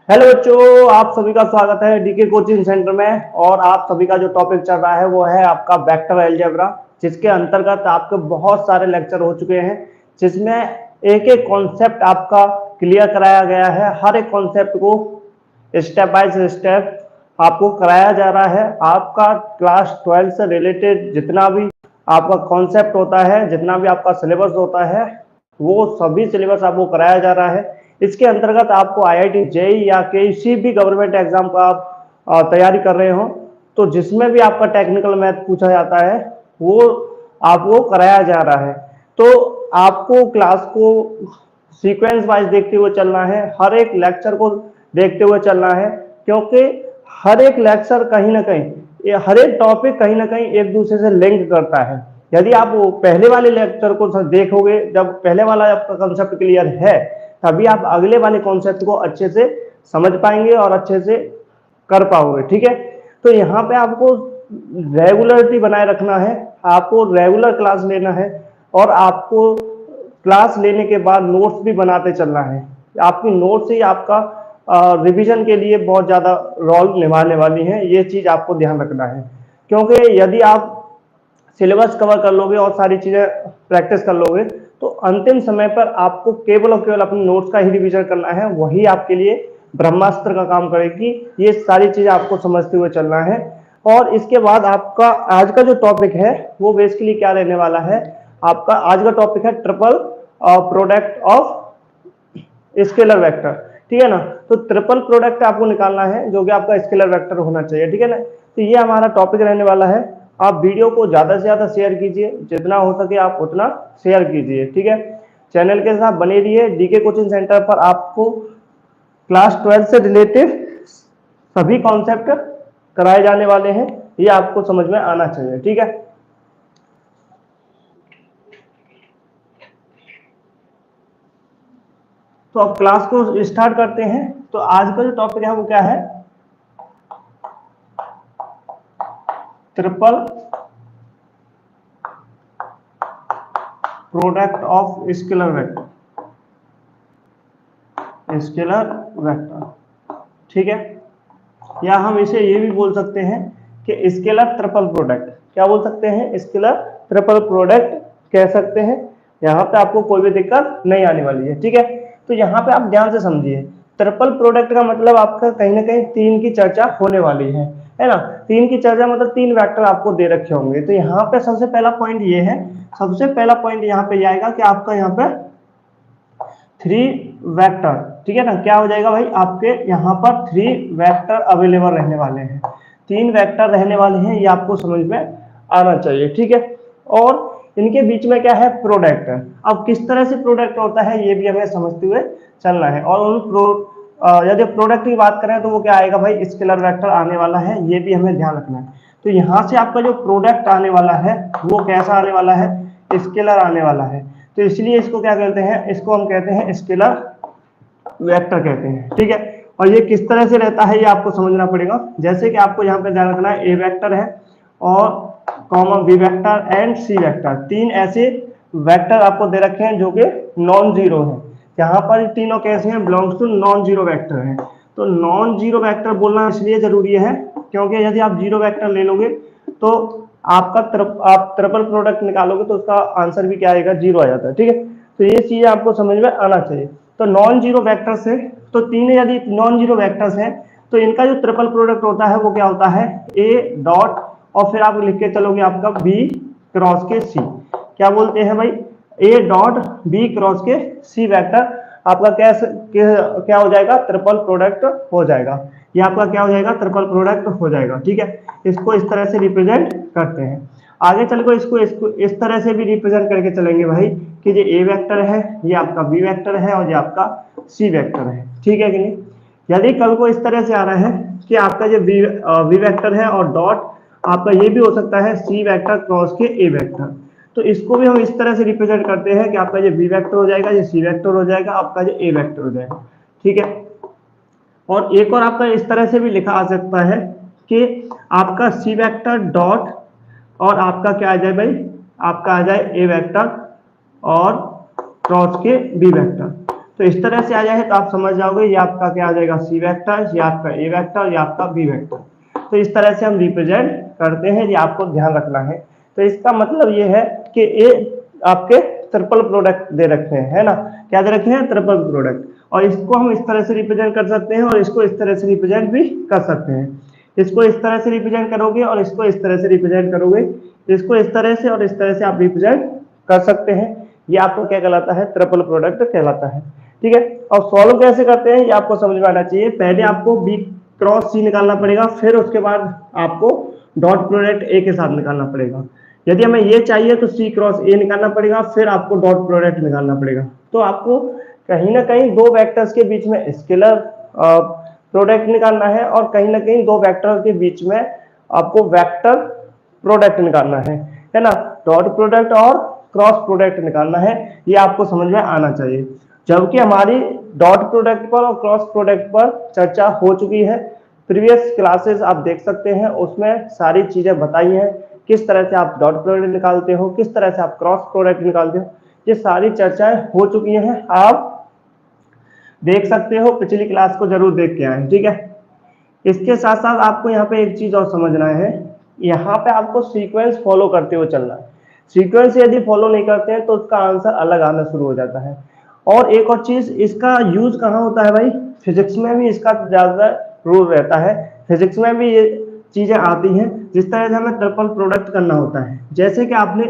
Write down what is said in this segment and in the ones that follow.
Hello बच्चों, आप सभी का स्वागत है डीके कोचिंग सेंटर में। और आप सभी का जो टॉपिक चल रहा है वो है आपका वेक्टर अलजेब्रा, जिसके अंतर्गत आपके बहुत सारे लेक्चर हो चुके हैं, जिसमें एक एक कॉन्सेप्ट आपका क्लियर कराया गया है। हर एक कॉन्सेप्ट को स्टेप बाय स्टेप आपको कराया जा रहा है। आपका क्लास 12 से रिलेटेड जितना भी आपका कॉन्सेप्ट होता है, जितना भी आपका सिलेबस होता है, वो सभी सिलेबस आपको कराया जा रहा है। इसके अंतर्गत आपको आईआईटी जेईई या किसी भी गवर्नमेंट एग्जाम का आप तैयारी कर रहे हो, तो जिसमें भी आपका टेक्निकल मैथ पूछा जाता है वो आपको कराया जा रहा है। तो आपको क्लास को सीक्वेंस वाइज देखते हुए चलना है, हर एक लेक्चर को देखते हुए चलना है, क्योंकि हर एक लेक्चर कहीं ना कहीं, हर एक टॉपिक कहीं ना कहीं एक दूसरे से लिंक करता है। यदि आप वो पहले वाले लेक्चर को देखोगे, जब पहले वाला आपका कंसेप्ट क्लियर है, तभी आप अगले वाले कॉन्सेप्ट को अच्छे से समझ पाएंगे और अच्छे से कर पाओगे। ठीक है, तो यहाँ पे आपको रेगुलरिटी बनाए रखना है, आपको रेगुलर क्लास लेना है, और आपको क्लास लेने के बाद नोट्स भी बनाते चलना है। आपकी नोट्स ही आपका रिवीजन के लिए बहुत ज़्यादा रोल निभाने वाली है। ये चीज़ आपको ध्यान रखना है, क्योंकि यदि आप सिलेबस कवर कर लोगे और सारी चीज़ें प्रैक्टिस कर लोगे, तो अंतिम समय पर आपको केवल और केवल अपने नोट्स का ही रिवीजन करना है, वही आपके लिए ब्रह्मास्त्र का काम करेगी। ये सारी चीज़ें आपको समझते हुए चलना है। और इसके बाद आपका आज का जो टॉपिक है वो बेसिकली क्या रहने वाला है, आपका आज का टॉपिक है triple product of scalar vector. ठीक है ना, तो ट्रिपल प्रोडक्ट आपको निकालना है जो कि आपका स्केलर वेक्टर होना चाहिए। ठीक है ना, तो ये हमारा टॉपिक रहने वाला है। आप वीडियो को ज्यादा से ज्यादा शेयर कीजिए, जितना हो सके आप उतना शेयर कीजिए। ठीक है, चैनल के साथ बने रहिए। डीके कोचिंग सेंटर पर आपको क्लास 12 से रिलेटेड सभी कॉन्सेप्ट कराए जाने वाले हैं, ये आपको समझ में आना चाहिए। ठीक है, तो अब क्लास को स्टार्ट करते हैं। तो आज का जो टॉपिक है वो क्या है, triple product of scalar vector. Scalar vector, ठीक है, या हम इसे ये भी बोल सकते हैं कि स्केलर ट्रिपल प्रोडक्ट। क्या बोल सकते हैं, स्केलर ट्रिपल प्रोडक्ट कह सकते हैं। यहाँ पे आपको कोई भी दिक्कत नहीं आने वाली है। ठीक है, तो यहाँ पे आप ध्यान से समझिए, ट्रिपल प्रोडक्ट का मतलब आपका कहीं ना कहीं तीन की चर्चा होने वाली है ना। तीन की चर्चा मतलब तीन वेक्टर आपको दे रखे होंगे। तो यहाँ पे सबसे पहला पॉइंट ये है, सबसे पहला पॉइंट यहाँ पे आएगा कि आपका यहाँ पे थ्री वेक्टर, ठीक है ना, क्या हो जाएगा भाई, आपके यहाँ पर थ्री वेक्टर अवेलेबल रहने वाले हैं, तीन वेक्टर रहने वाले हैं, ये आपको समझ में आना चाहिए। ठीक है, और इनके बीच में क्या है, प्रोडक्ट। अब किस तरह से प्रोडक्ट होता है ये भी हमें समझते हुए चलना है। और उन यदि प्रोडक्ट की बात करें तो वो क्या आएगा भाई, स्केलर वेक्टर आने वाला है, ये भी हमें ध्यान रखना है। तो यहाँ से आपका जो प्रोडक्ट आने वाला है वो कैसा आने वाला है, स्केलर आने वाला है। तो इसलिए इसको क्या कहते हैं, इसको हम कहते हैं स्केलर वेक्टर कहते हैं। ठीक है, और ये किस तरह से रहता है ये आपको समझना पड़ेगा। जैसे कि आपको यहाँ पे ध्यान रखना है, ए वेक्टर है और comma B vector and C vector, तीन ऐसे वेक्टर आपको दे रखे हैं जो कि नॉन जीरो है। यहाँ पर तीनों कैसे हैं, belongs to non zero vector हैं। तो नॉन जीरो वेक्टर बोलना इसलिए जरूरी है क्योंकि यदि आप जीरो वेक्टर ले लोगे तो आपका आप ट्रिपल प्रोडक्ट निकालोगे तो उसका आंसर भी क्या आएगा, जीरो आ जाता है। ठीक है, तो ये चीज आपको समझ में आना चाहिए। तो नॉन जीरो वेक्टर्स है, तो तीन यदि नॉन जीरो वेक्टर्स हैं तो इनका जो ट्रिपल प्रोडक्ट होता है वो क्या होता है, ए डॉट और फिर आप लिख के चलोगे आपका बी क्रॉस के सी। क्या बोलते हैं भाई, ए डॉट बी क्रॉस के सी वेक्टर आपका क्या हो जाएगा, ट्रिपल प्रोडक्ट हो जाएगा। ये आपका क्या हो जाएगा, ट्रिपल प्रोडक्ट हो जाएगा। ठीक है, इसको इस तरह से रिप्रेजेंट करते हैं। आगे चल को इसको इस तरह से भी रिप्रेजेंट करके चलेंगे भाई कि ये ए वेक्टर है, ये आपका बी वेक्टर है और ये आपका सी वेक्टर है। ठीक है कि नहीं। यदि कल को इस तरह से आ रहा है कि आपका जो बी वेक्टर है और डॉट आपका ये भी हो सकता है सी वेक्टर क्रॉस के ए वेक्टर, तो इसको भी हम इस तरह से रिप्रेजेंट करते हैं कि आपका ये बी वेक्टर हो जाएगा, ये सी वेक्टर हो जाएगा, आपका ये ए वेक्टर हो जाएगा। ठीक है, और एक और आपका इस तरह से भी लिखा आ सकता है कि आपका सी वेक्टर डॉट और आपका क्या आ जाए भाई, आपका आ जाए ए वेक्टर और क्रॉस के बी वेक्टर। तो इस तरह से आ जाए तो आप समझ जाओगे ये आपका क्या आ जाएगा सी वेक्टर, ये आपका ए वेक्टर, ये आपका बी वेक्टर। तो इस तरह से हम रिप्रेजेंट करते हैं, ये आपको ध्यान रखना है। तो इसका मतलब ये है कि ये आपके ट्रिपल प्रोडक्ट दे रखे हैं, है ना, क्या दे रखे हैं, ट्रिपल प्रोडक्ट। और इसको हम इस तरह से रिप्रेजेंट कर सकते हैं और इसको इस तरह से रिप्रेजेंट भी कर सकते हैं। इसको इस तरह से रिप्रेजेंट करोगे और इसको इस तरह से रिप्रेजेंट करोगे, इसको इस तरह से और इस तरह से आप रिप्रेजेंट कर सकते हैं। ये आपको क्या कहलाता है, ट्रिपल प्रोडक्ट कहलाता है। ठीक है, और सॉल्व कैसे करते हैं ये आपको समझ में आना चाहिए। पहले आपको बी क्रॉस सी निकालना पड़ेगा, फिर उसके बाद आपको डॉट प्रोडक्ट ए के साथ निकालना पड़ेगा। यदि हमें ये चाहिए तो सी क्रॉस ए निकालना पड़ेगा, फिर आपको डॉट प्रोडक्ट निकालना पड़ेगा। तो आपको कहीं ना कहीं दो वेक्टर्स के बीच में स्केलर प्रोडक्ट निकालना है और कहीं ना कहीं दो वेक्टर के बीच में आपको वेक्टर प्रोडक्ट निकालना है ना, डॉट प्रोडक्ट और क्रॉस प्रोडक्ट निकालना है। ये आपको समझ में आना चाहिए। जबकि हमारी डॉट प्रोडक्ट पर और क्रॉस प्रोडक्ट पर चर्चा हो चुकी है, प्रीवियस क्लासेस आप देख सकते हैं, उसमें सारी चीजें बताई हैं, किस तरह से आप डॉट प्रोडक्ट निकालते हो, किस तरह से आप क्रॉस प्रोडक्ट निकालते हो, ये सारी चर्चाएं हो चुकी हैं। आप देख सकते हो, पिछली क्लास को जरूर देख के आए। ठीक है, इसके साथ साथ आपको यहाँ पे एक चीज और समझना है, यहाँ पे आपको सीक्वेंस फॉलो करते हुए चलना है। सीक्वेंस यदि फॉलो नहीं करते हैं तो उसका आंसर अलग आना शुरू हो जाता है। और एक और चीज, इसका यूज कहाँ होता है भाई, फिजिक्स में भी इसका ज्यादा रूल रहता है। फिजिक्स में भी ये चीजें आती हैं, जिस तरह से हमें ट्रिपल प्रोडक्ट करना होता है। जैसे कि आपने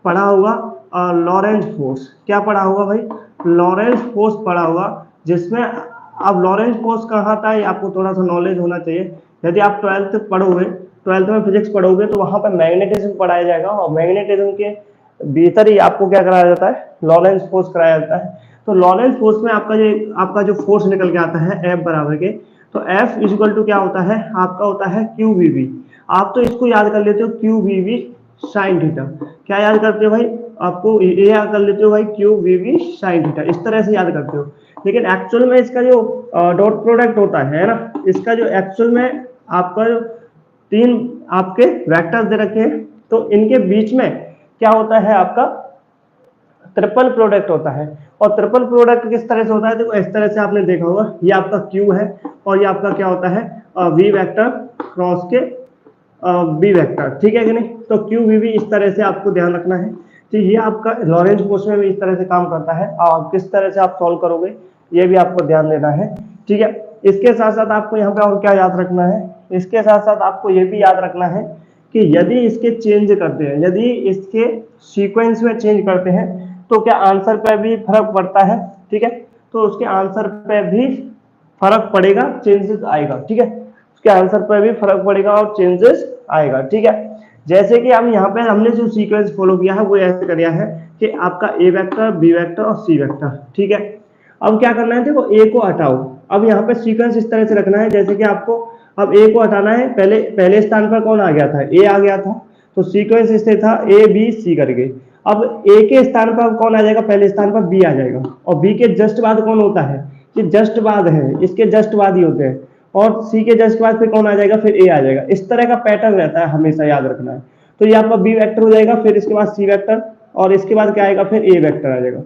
पढ़ा होगा लॉरेंज फोर्स, क्या पढ़ा होगा भाई, लॉरेंज फोर्स पढ़ा होगा, जिसमें अब लॉरेंज फोर्स कहाँ आता है आपको थोड़ा सा नॉलेज होना चाहिए। यदि आप 12th पढ़ोगे, 12th में फिजिक्स पढ़ोगे तो वहां पर मैग्नेटिज्म पढ़ाया जाएगा, और मैग्नेटिज्म के भीतर ही आपको क्या कराया जाता है, लॉरेंज फोर्स कराया जाता है। तो लॉरेंज फोर्स में आपका जो फोर्स निकल के आता है एफ बराबर के, तो एफ इक्वल टू क्या होता है, आपका होता है क्यू वी वी। आप तो इसको याद कर लेते हो Q V V sine theta. क्या याद करते हो भाई, आपको ये याद कर लेते हो भाई Q V V sine theta, इस तरह से याद करते हो। लेकिन एक्चुअल में इसका जो डॉट प्रोडक्ट होता है ना, इसका जो एक्चुअल में आपका जो तीन आपके वेक्टर्स दे रखे हैं, तो इनके बीच में क्या होता है, आपका ट्रिपल प्रोडक्ट होता है। और ट्रिपल प्रोडक्ट किस तरह से होता है, देखो इस तरह से आपने देखा होगा, ये आपका क्यू है और ये आपका क्या होता है, वी वेक्टर क्रॉस के बी वेक्टर। ठीक है कि नहीं, तो क्यू वी वी इस तरह से आपको ध्यान रखना है। तो ये आपका लॉरेंज फोर्स में भी इस तरह से काम करता है, और किस तरह से आप सॉल्व करोगे ये भी आपको ध्यान देना है। ठीक है, इसके साथ साथ आपको यहाँ पे और क्या याद रखना है, इसके साथ साथ आपको ये भी याद रखना है कि यदि इसके चेंज करते हैं, यदि इसके सीक्वेंस में चेंज करते हैं तो क्या आंसर पे भी फर्क पड़ता है। ठीक है, तो उसके आंसर पे भी फर्क पड़ेगा, चेंजेस आएगा। ठीक है, उसके आंसर पे भी फर्क पड़ेगा और चेंजेस आएगा। ठीक है, जैसे कि हम यहाँ पे हमने जो सीक्वेंस फॉलो किया है वो ऐसे किया है कि आपका ए वेक्टर, बी वेक्टर और सी वेक्टर। ठीक है, अब क्या करना है, देखो ए को हटाओ। अब यहाँ पे सीक्वेंस इस तरह से रखना है, जैसे कि आपको अब ए को हटाना है, पहले स्थान पर कौन आ गया था, ए आ गया था, तो सीक्वेंस इससे था ए बी सी करके। अब ए के स्थान पर कौन आ जाएगा, पहले स्थान पर बी आ जाएगा, और बी के जस्ट बाद कौन होता है, ये जस्ट बाद है, इसके जस्ट बाद ही होते हैं, और सी के जस्ट बाद फिर कौन आ जाएगा, फिर ए आ जाएगा। इस तरह का पैटर्न रहता है, हमेशा याद रखना है। तो ये आपका बी वेक्टर हो जाएगा, फिर इसके बाद सी वेक्टर, और इसके बाद क्या आएगा, फिर ए वेक्टर आ जाएगा।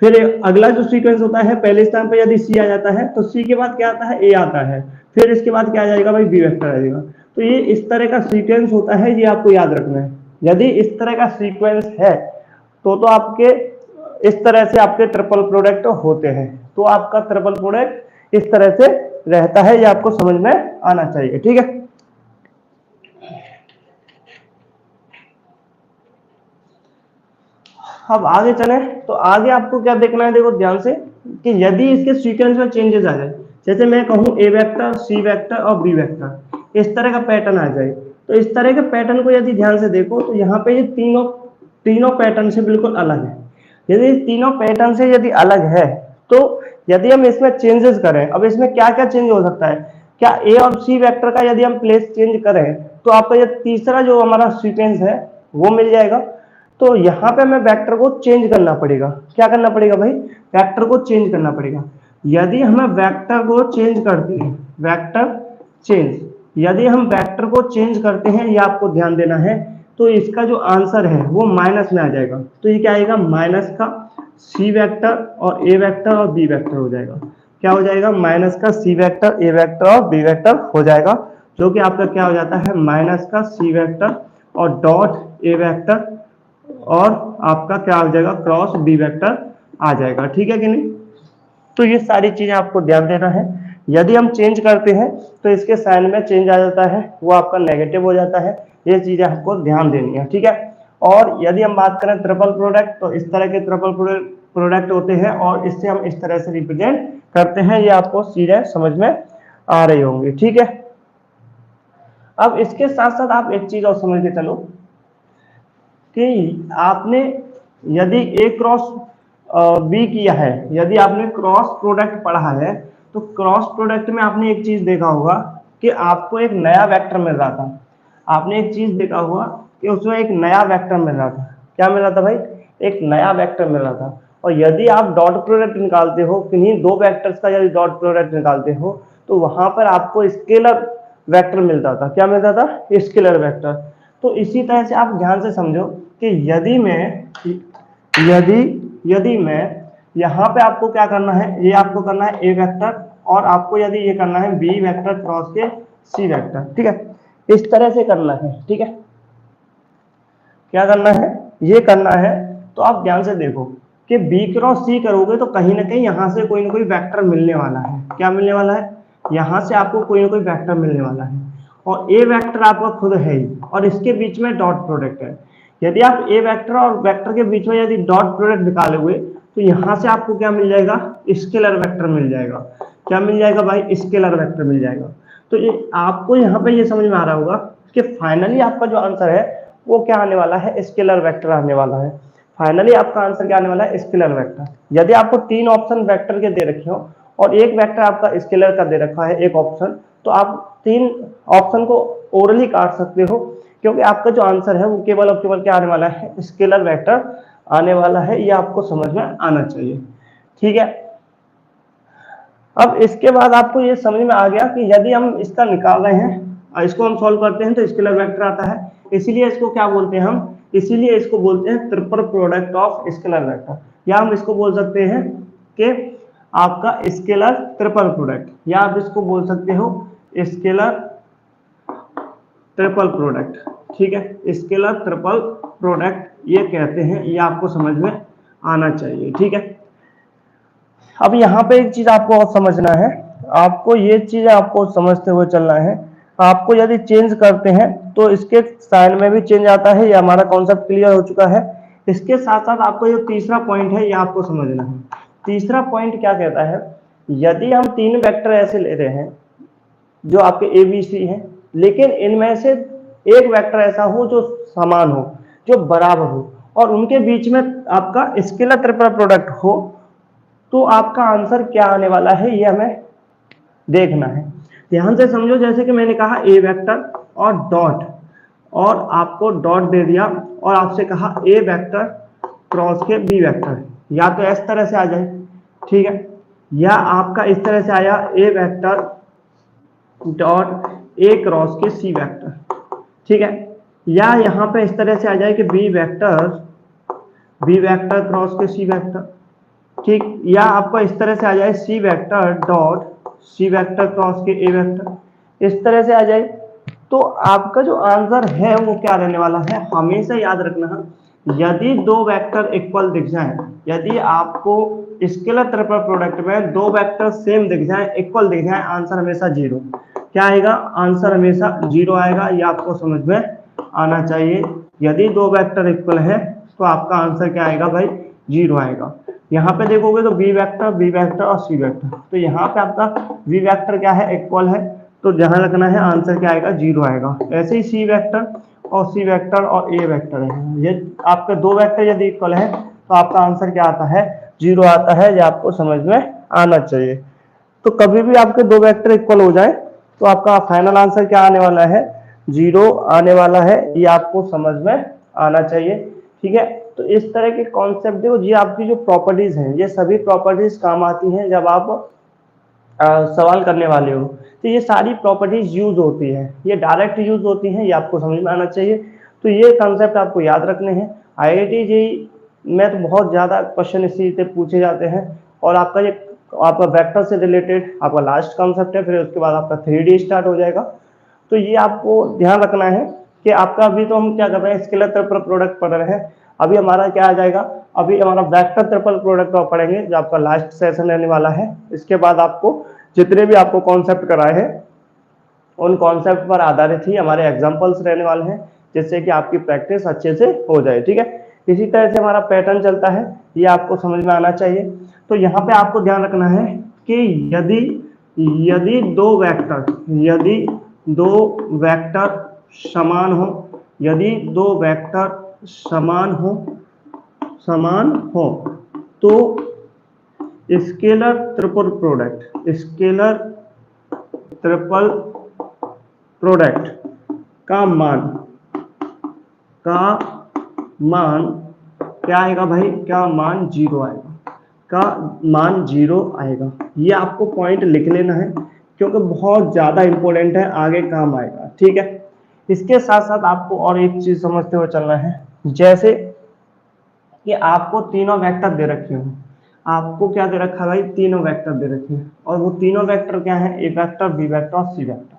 फिर अगला जो सीक्वेंस होता है, पहले स्थान पर यदि सी आ जाता है तो सी के बाद क्या आता है, ए आता है, फिर इसके बाद क्या आ जाएगा भाई, बी वेक्टर आ जाएगा। तो ये इस तरह का सीक्वेंस होता है, ये आपको याद रखना है। यदि इस तरह का सीक्वेंस है तो आपके इस तरह से आपके ट्रिपल प्रोडक्ट होते हैं। तो आपका ट्रिपल प्रोडक्ट इस तरह से रहता है, ये आपको समझ में आना चाहिए। ठीक है, अब आगे चले तो आगे आपको क्या देखना है, देखो ध्यान से, कि यदि इसके सीक्वेंस में चेंजेस आ जाए, जैसे मैं कहूं ए वेक्टर, सी वेक्टर और बी वेक्टर, इस तरह का पैटर्न आ जाए, तो इस तरह के पैटर्न को यदि ध्यान से देखो तो यहाँ पे ये तीनों पैटर्न से बिल्कुल अलग है। यदि तीनों पैटर्न से यदि अलग है तो यदि हम इसमें चेंजेस करें, अब इसमें क्या क्या चेंज हो सकता है, क्या ए और सी वेक्टर का यदि हम प्लेस चेंज करें तो आपका ये तीसरा जो हमारा सीक्वेंस है वो मिल जाएगा। तो यहाँ पे हमें वेक्टर को चेंज करना पड़ेगा। क्या करना पड़ेगा भाई, वेक्टर को चेंज करना पड़ेगा। यदि हमें वेक्टर को चेंज करते हैं, वेक्टर चेंज, यदि हम वेक्टर को चेंज करते हैं, ये आपको ध्यान देना है, तो इसका जो आंसर है वो माइनस में आ जाएगा। तो ये क्या आएगा, माइनस का सी वेक्टर और ए वेक्टर और बी वेक्टर हो जाएगा। क्या हो जाएगा? माइनस का सी वेक्टर, ए वेक्टर और बी वेक्टर हो जाएगा, जो कि आपका क्या हो जाता है? माइनस का सी वेक्टर और डॉट ए वेक्टर और आपका क्या हो जाएगा? क्रॉस बी वेक्टर आ जाएगा। ठीक है कि नहीं? तो ये सारी चीजें आपको ध्यान देना है। यदि हम चेंज करते हैं तो इसके साइन में चेंज आ जाता है, वो आपका नेगेटिव हो जाता है। ये चीजें आपको ध्यान देनी है। ठीक है। और यदि हम बात करें ट्रिपल प्रोडक्ट, तो इस तरह के ट्रिपल प्रोडक्ट होते हैं और इससे हम इस तरह से रिप्रेजेंट करते हैं। ये आपको चीजें समझ में आ रही होंगी। ठीक है। अब इसके साथ साथ आप एक चीज और समझ के चलो कि आपने यदि ए क्रॉस बी किया है, यदि आपने क्रॉस प्रोडक्ट पढ़ा है, तो क्रॉस प्रोडक्ट में आपने एक चीज देखा होगा कि आपको एक नया वेक्टर मिल रहा था। आपने एक चीज देखा होगा कि उसमें एक नया वेक्टर मिल रहा था। क्या मिल रहा था भाई? एक नया वेक्टर मिल रहा था। और यदि आप डॉट प्रोडक्ट निकालते हो, किन्हीं दो वेक्टर्स का यदि डॉट प्रोडक्ट निकालते हो, तो वहां पर आपको स्केलर वेक्टर मिलता था। क्या मिलता था? Scalar vector. तो इसी तरह से आप ध्यान से समझो कि यदि यदि मैं यहाँ पे आपको क्या करना है? ये आपको करना है ए वेक्टर और आपको यदि ये करना है बी वेक्टर क्रॉस के सी वेक्टर। ठीक है। इस तरह से करना है। ठीक है। क्या करना है? ये करना है। तो आप ध्यान से देखो कि बी क्रॉस सी करोगे तो कहीं ना कहीं यहां से कोई ना कोई वेक्टर मिलने वाला है। क्या मिलने वाला है? यहां से आपको कोई ना कोई वेक्टर मिलने वाला है। और ए वेक्टर आपका खुद है ही, और इसके बीच में डॉट प्रोडक्ट है। यदि आप ए वेक्टर और वेक्टर के बीच में यदि डॉट प्रोडक्ट निकालोगे, तो यहां से आपको क्या मिल जाएगा? स्केलर वेक्टर मिल जाएगा। क्या मिल जाएगा भाई? स्केलर वेक्टर मिल जाएगा। तो ये आपको यहाँ पे ये समझ में आ रहा होगा कि फाइनली आपका जो आंसर है वो क्या आने वाला है? स्केलर वेक्टर आने वाला है। फाइनली आपका आंसर क्या आने वाला है? Scalar vector. यदि आपको तीन ऑप्शन वेक्टर के दे रखे हो और एक वेक्टर आपका स्केलर का दे रखा है, एक ऑप्शन, तो आप तीन ऑप्शन को ओरली काट सकते हो, क्योंकि आपका जो आंसर है वो केवल और केवल क्या आने वाला है? स्केलर वेक्टर आने वाला है। ये आपको समझ में आना चाहिए। ठीक है। अब इसके बाद आपको ये समझ में आ गया कि यदि हम इसका निकाल रहे हैं, इसको हम सॉल्व करते हैं तो स्केलर वेक्टर आता है। इसीलिए इसको क्या बोलते हैं हम? इसीलिए इसको बोलते हैं triple product of scalar vector, या हम इसको बोल सकते हैं कि आपका स्केलर ट्रिपल प्रोडक्ट, या आप इसको बोल सकते हो स्केलर ट्रिपल प्रोडक्ट। ठीक है। स्केलर ट्रिपल प्रोडक्ट ये कहते हैं। ये आपको समझ में आना चाहिए। ठीक है। अब यहाँ पे एक चीज आपको और समझना है, आपको ये चीज आपको समझते हुए चलना है। आपको यदि चेंज करते हैं तो इसके साइन में भी चेंज आता है। ये हमारा कॉन्सेप्ट क्लियर हो चुका है। इसके साथ साथ आपको ये तीसरा पॉइंट है, ये आपको समझना है। तीसरा पॉइंट क्या कहता है? यदि हम तीन वेक्टर ऐसे ले रहे हैं जो आपके ए बी सी हैं, लेकिन इनमें से एक वेक्टर ऐसा हो जो समान हो, जो बराबर हो, और उनके बीच में आपका स्केलर ट्रिपल प्रोडक्ट हो, तो आपका आंसर क्या आने वाला है? ये हमें देखना है। ध्यान से समझो। जैसे कि मैंने कहा ए वेक्टर और डॉट, और आपको डॉट दे दिया और आपसे कहा ए वेक्टर क्रॉस के बी वेक्टर, या तो इस तरह से आ जाए, ठीक है, या आपका इस तरह से आया ए वेक्टर डॉट ए क्रॉस के सी वेक्टर, ठीक है, या यहां पे इस तरह से आ जाए कि बी वेक्टर क्रॉस के सी वेक्टर, ठीक, या आपको इस तरह से आ जाए C vector dot C vector cross के ए वेक्टर, इस तरह से आ जाए। तो आपका जो आंसर है वो क्या रहने वाला है? हमेशा याद रखना, यदि दो वेक्टर इक्वल दिख जाए, यदि आपको स्केलर ट्रिपल प्रोडक्ट में दो वेक्टर सेम दिख जाए, इक्वल दिख जाए, आंसर हमेशा जीरो। क्या आएगा? आंसर हमेशा जीरो आएगा। ये आपको समझ में आना चाहिए। यदि दो वेक्टर इक्वल है तो आपका आंसर क्या आएगा भाई? जीरो आएगा। यहाँ पे देखोगे तो बी वेक्टर और सी वेक्टर, तो यहाँ पे आपका बी वेक्टर क्या है? इक्वल है, तो जहां लगना है आंसर क्या आएगा? जीरो आएगा। ऐसे ही सी वेक्टर और ए वेक्टर है, ये आपके दो वेक्टर यदि इक्वल है तो आपका आंसर क्या आता है? जीरो आता है। ये आपको समझ में आना चाहिए। तो कभी भी आपके दो वेक्टर इक्वल हो जाए तो आपका फाइनल आंसर क्या आने वाला है? जीरो आने वाला है। ये आपको समझ में आना चाहिए। ठीक है। तो इस तरह के कॉन्सेप्ट देखो, ये आपकी जो प्रॉपर्टीज हैं, ये सभी प्रॉपर्टीज काम आती हैं जब आप सवाल करने वाले हो। तो ये सारी प्रॉपर्टीज यूज होती है, ये डायरेक्ट यूज होती हैं। ये आपको समझ में आना चाहिए। तो ये कॉन्सेप्ट आपको याद रखने हैं। IIT JEE में तो बहुत ज़्यादा क्वेश्चन इसी से पूछे जाते हैं। और आपका वेक्टर से रिलेटेड आपका लास्ट कॉन्सेप्ट है, फिर उसके बाद आपका 3D स्टार्ट हो जाएगा। तो ये आपको ध्यान रखना है कि आपका अभी तो हम क्या कर रहे हैं, स्केलर ट्रिपल प्रोडक्ट पढ़ रहे हैं। अभी हमारा क्या आ जाएगा, अभी हमारा वेक्टर ट्रिपल प्रोडक्ट का पढ़ेंगे जो आपका लास्ट सेशन रहने वाला है। इसके बाद आपको जितने भी आपको कॉन्सेप्ट कराए हैं उन कॉन्सेप्ट पर आधारित ही हमारे एग्जाम्पल्स रहने वाले हैं, जिससे कि आपकी प्रैक्टिस अच्छे से हो जाए। ठीक है, इसी तरह से हमारा पैटर्न चलता है, ये आपको समझ में आना चाहिए। तो यहाँ पे आपको ध्यान रखना है कि यदि यदि दो वेक्टर समान हो, यदि दो वेक्टर समान हो तो स्केलर ट्रिपल प्रोडक्ट का मान क्या आएगा भाई, क्या मान 0 आएगा। ये आपको पॉइंट लिख लेना है क्योंकि बहुत ज्यादा इंपॉर्टेंट है, आगे काम आएगा। ठीक है, इसके साथ साथ आपको और एक चीज समझते हुए चलना है, जैसे कि आपको तीनों वेक्टर दे रखे हो। आपको क्या दे रखा है भाई, तीनों वेक्टर दे रखे हैं, और वो तीनों वेक्टर क्या है, ए वेक्टर, बी वेक्टर और C vector.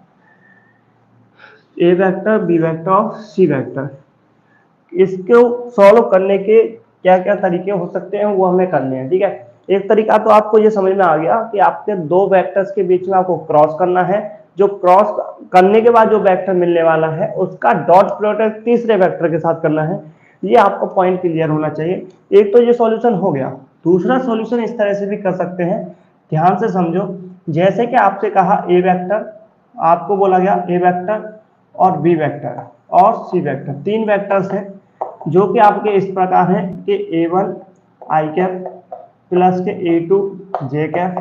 A vector, B vector और सी वेक्टर। इसको सॉल्व करने के क्या क्या तरीके हो सकते हैं वो हमें करने हैं। ठीक है, एक तरीका तो आपको ये समझ में आ गया कि आपके दो वेक्टर्स के बीच में आपको क्रॉस करना है, जो क्रॉस करने के बाद जो वेक्टर मिलने वाला है उसका डॉट प्रोडक्ट तीसरे वेक्टर के साथ करना है। ये आपको पॉइंट क्लियर होना चाहिए। एक तो ये सॉल्यूशन हो गया। दूसरा सॉल्यूशन इस तरह से भी कर सकते हैं, ध्यान से समझो। जैसे कि आपसे कहा ए वेक्टर, आपको बोला गया ए वेक्टर और बी वेक्टर और सी वेक्टर, तीन वेक्टर्स हैं जो कि आपके इस प्रकार हैं कि A1 आई कैप प्लस के A2 जे कैप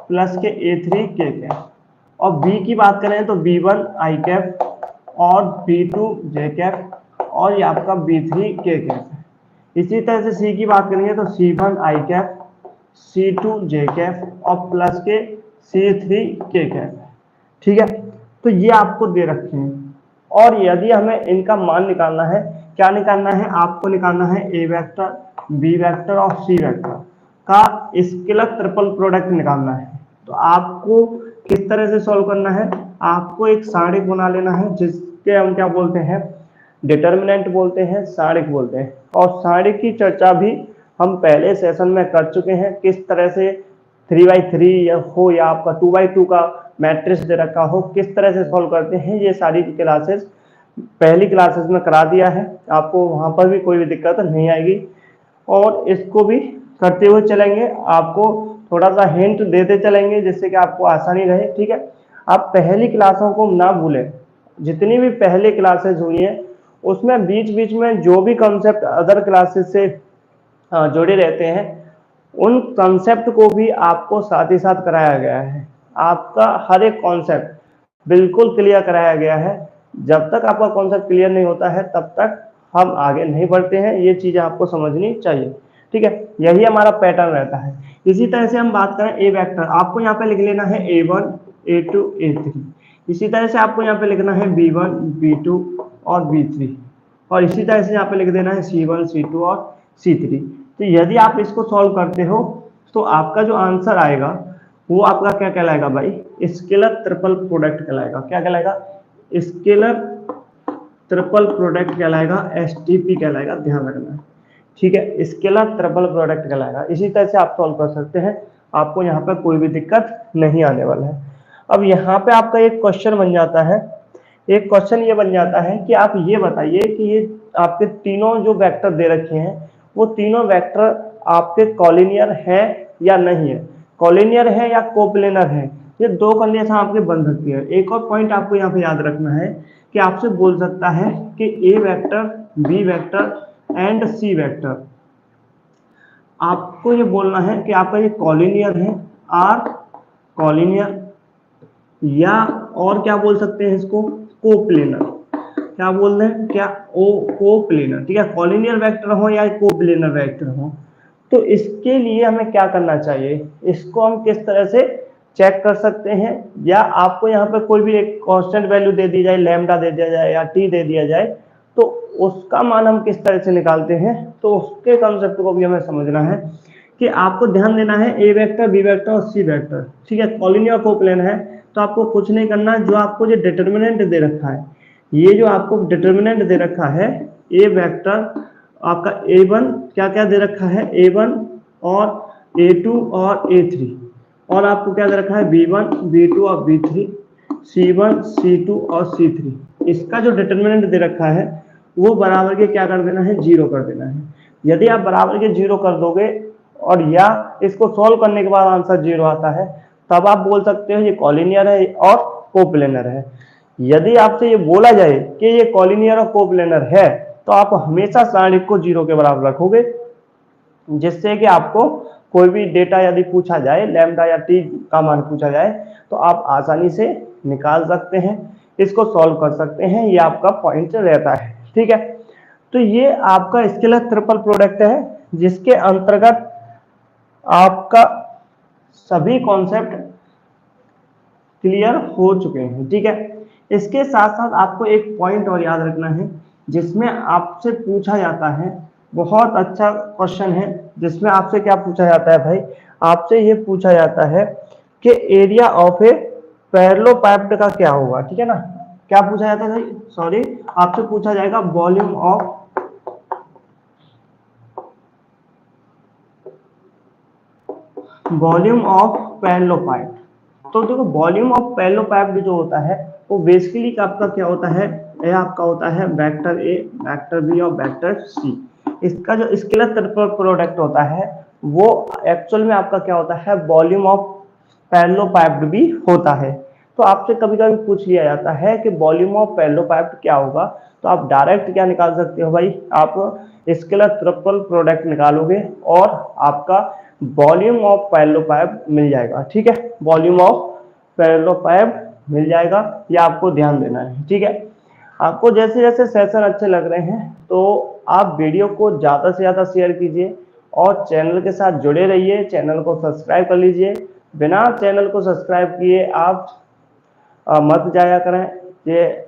प्लस के A3 के कैप। और B की बात करें तो B1 आई कैप और B2 जे कैप और ये आपका B3 के कैप। इसी तरह से C की बात करेंगे तो C1 आई कैप, C2 जे कैप और प्लस के C3 के कैप। ठीक है, तो ये आपको दे रखे हैं। और यदि हमें इनका मान निकालना है, क्या निकालना है, आपको निकालना है ए वेक्टर, बी वेक्टर और सी वेक्टर का स्केलर ट्रिपल प्रोडक्ट निकालना है। तो आपको किस तरह से सॉल्व करना है, आपको एक सारणिक बना लेना है जिसके हम क्या बोलते हैं, डिटर्मिनेंट बोलते हैं, सारणिक बोलते हैं। और सारणिक की चर्चा भी हम पहले सेशन में कर चुके हैं, किस तरह से 3x3 हो या आपका 2x2 का मैट्रिक्स दे रखा हो, किस तरह से सॉल्व करते हैं, ये सारी क्लासेस पहली क्लासेस में करा दिया है। आपको वहां पर भी कोई भी दिक्कत नहीं आएगी और इसको भी करते हुए चलेंगे, आपको थोड़ा सा हिंट देते चलेंगे जिससे कि आपको आसानी रहे। ठीक है, आप पहली क्लासों को ना भूलें, जितनी भी पहले क्लासेस हुई हैं उसमें बीच बीच में जो भी कॉन्सेप्ट अदर क्लासेस से जुड़े रहते हैं उन कॉन्सेप्ट को भी आपको साथ ही साथ कराया गया है। आपका हर एक कॉन्सेप्ट बिल्कुल क्लियर कराया गया है। जब तक आपका कॉन्सेप्ट क्लियर नहीं होता है तब तक हम आगे नहीं बढ़ते हैं, ये चीजें आपको समझनी चाहिए। ठीक है, यही हमारा पैटर्न रहता है। इसी तरह से हम बात करें ए वेक्टर, आपको यहाँ पे लिख लेना है A1 A2 A3। इसी तरह से आपको यहाँ पे लिखना है B1 B2 और B3, और इसी तरह से यहाँ पे लिख देना है C1 C2 और C3। तो यदि आप इसको सॉल्व करते हो तो आपका जो आंसर आएगा वो आपका क्या कहलाएगा भाई, स्केलर ट्रिपल प्रोडक्ट कहलाएगा। क्या कहलाएगा, स्केलर ट्रिपल प्रोडक्ट कहलाएगा, STP कहलाएगा, ध्यान रखना। ठीक है, स्केलर ट्रिपल प्रोडक्ट कहलाएगा। इसी तरह से आप सॉल्व कर सकते हैं, आपको यहाँ पर कोई भी दिक्कत नहीं आने वाला है। अब यहाँ पे आपका एक क्वेश्चन बन जाता है, एक क्वेश्चन ये बन जाता है कि आप ये बताइए कि ये आपके तीनों जो वेक्टर दे रखे हैं वो तीनों वेक्टर आपके कॉलिनियर है या नहीं है, कॉलिनियर है या कोप्लेनर है। ये दो कंडीशन आपके बन सकती है। एक और पॉइंट आपको यहाँ पे याद रखना है कि आपसे बोल सकता है कि A vector, B vector and C vector, आपको ये बोलना है कि आपका ये कॉलिनियर है, आर कॉलिनियर, या और क्या बोल सकते हैं इसको, कोप्लेनर। क्या बोल रहे हैं, क्या ओ कोप्लेनर। ठीक है, कॉलिनियर वेक्टर हो या कोप्लेनर वेक्टर हो। तो इसके लिए हमें क्या करना चाहिए, इसको हम किस तरह से चेक कर सकते हैं, या आपको यहाँ पे कोई भी एक कांस्टेंट वैल्यू दे दी जाए, लैम्डा दे दिया जाए या टी दे दिया जाए, तो उसका मान हम किस तरह से निकालते हैं, तो उसके कंसेप्ट को भी हमें समझना है कि आपको ध्यान देना है ए वेक्टर, बी वेक्टर और सी वेक्टर, ठीक है। कॉलिनियर कोप्लेन है तो आपको कुछ नहीं करना, जो आपको जो डिटर्मिनेंट दे रखा है, ये जो आपको डिटर्मिनेंट दे रखा है ए वेक्टर आपका a1 क्या क्या दे रखा है, a1 और a2 और a3, और आपको क्या दे रखा है b1 b2 और b3, c1 c2 और c3, इसका जो डिटर्मिनेंट दे रखा है वो बराबर के क्या कर देना है, 0 कर देना है। यदि आप बराबर के 0 कर दोगे और या इसको सॉल्व करने के बाद आंसर 0 आता है, तब आप बोल सकते हो ये कॉलिनियर है और कोप्लेनर है। यदि आपसे ये बोला जाए कि ये कॉलिनियर और कोप्लेनर है, तो आप हमेशा सारणिक को 0 के बराबर रखोगे, जिससे कि आपको कोई भी डेटा यदि पूछा जाए, लैम्डा या टी का मान पूछा जाए, तो आप आसानी से निकाल सकते हैं, इसको सॉल्व कर सकते हैं। ये आपका पॉइंट रहता है, ठीक है। तो ये आपका स्केलर ट्रिपल प्रोडक्ट है, जिसके अंतर्गत आपका सभी कॉन्सेप्ट क्लियर हो चुके हैं, ठीक है। इसके साथ साथ आपको एक पॉइंट और याद रखना है, जिसमें आपसे पूछा जाता है, बहुत अच्छा क्वेश्चन है, जिसमें आपसे क्या पूछा जाता है भाई, आपसे ये पूछा जाता है कि एरिया ऑफ ए पैरेललोपाइप्ड का क्या होगा, ठीक है ना। क्या पूछा जाता है भाई, सॉरी, आपसे पूछा जाएगा वॉल्यूम ऑफ पैरेललोपाइप्ड। तो देखो वॉल्यूम ऑफ पैरेललोपाइप्ड जो होता है वो बेसिकली आपका क्या होता है, यह आपका होता है वेक्टर ए, वेक्टर बी और वेक्टर सी। इसका जो स्केलर ट्रिपल प्रोडक्ट होता है वो एक्चुअल में आपका क्या होता है, वॉल्यूम ऑफ पैरेललोपाइप्ड भी होता है। तो आपसे कभी कभी पूछ लिया जाता है कि वॉल्यूम ऑफ पैरेललोपाइप्ड क्या होगा, तो आप डायरेक्ट क्या निकाल सकते हो भाई, आप स्केलर ट्रिपल प्रोडक्ट निकालोगे और आपका वॉल्यूम ऑफ पैरेललोपाइप्ड मिल जाएगा, ठीक है। वॉल्यूम ऑफ पैरेललोपाइप्ड मिल जाएगा, ये आपको ध्यान देना है, ठीक है। आपको जैसे जैसे सेशन अच्छे लग रहे हैं तो आप वीडियो को ज़्यादा से ज़्यादा शेयर कीजिए और चैनल के साथ जुड़े रहिए, चैनल को सब्सक्राइब कर लीजिए। बिना चैनल को सब्सक्राइब किए आप मत जाया करें, ये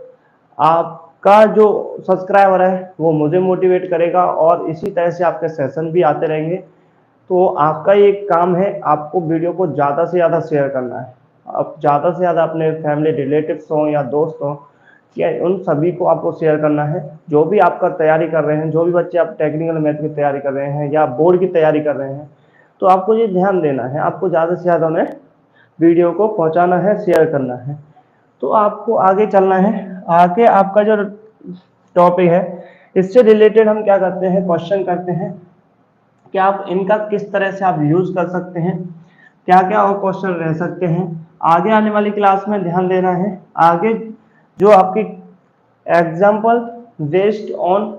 आपका जो सब्सक्राइबर है वो मुझे मोटिवेट करेगा और इसी तरह से आपके सेशन भी आते रहेंगे। तो आपका ये काम है, आपको वीडियो को ज़्यादा से ज़्यादा शेयर करना है। आप ज़्यादा से ज़्यादा अपने फैमिली रिलेटिव्स हों या दोस्त हों, या उन सभी को आपको शेयर करना है। जो भी आपका तैयारी कर रहे हैं, जो भी बच्चे आप टेक्निकल मैथ की तैयारी कर रहे हैं या बोर्ड की तैयारी कर रहे हैं, तो आपको ये ध्यान देना है, आपको ज़्यादा से ज़्यादा उन्हें वीडियो को पहुँचाना है, शेयर करना है। तो आपको आगे चलना है। आगे आपका जो टॉपिक है इससे रिलेटेड हम क्या करते हैं, क्वेश्चन करते हैं कि आप इनका किस तरह से आप यूज कर सकते हैं, क्या क्या और क्वेश्चन रह सकते हैं। आगे आने वाली क्लास में ध्यान देना है। आगे जो आपकी example based on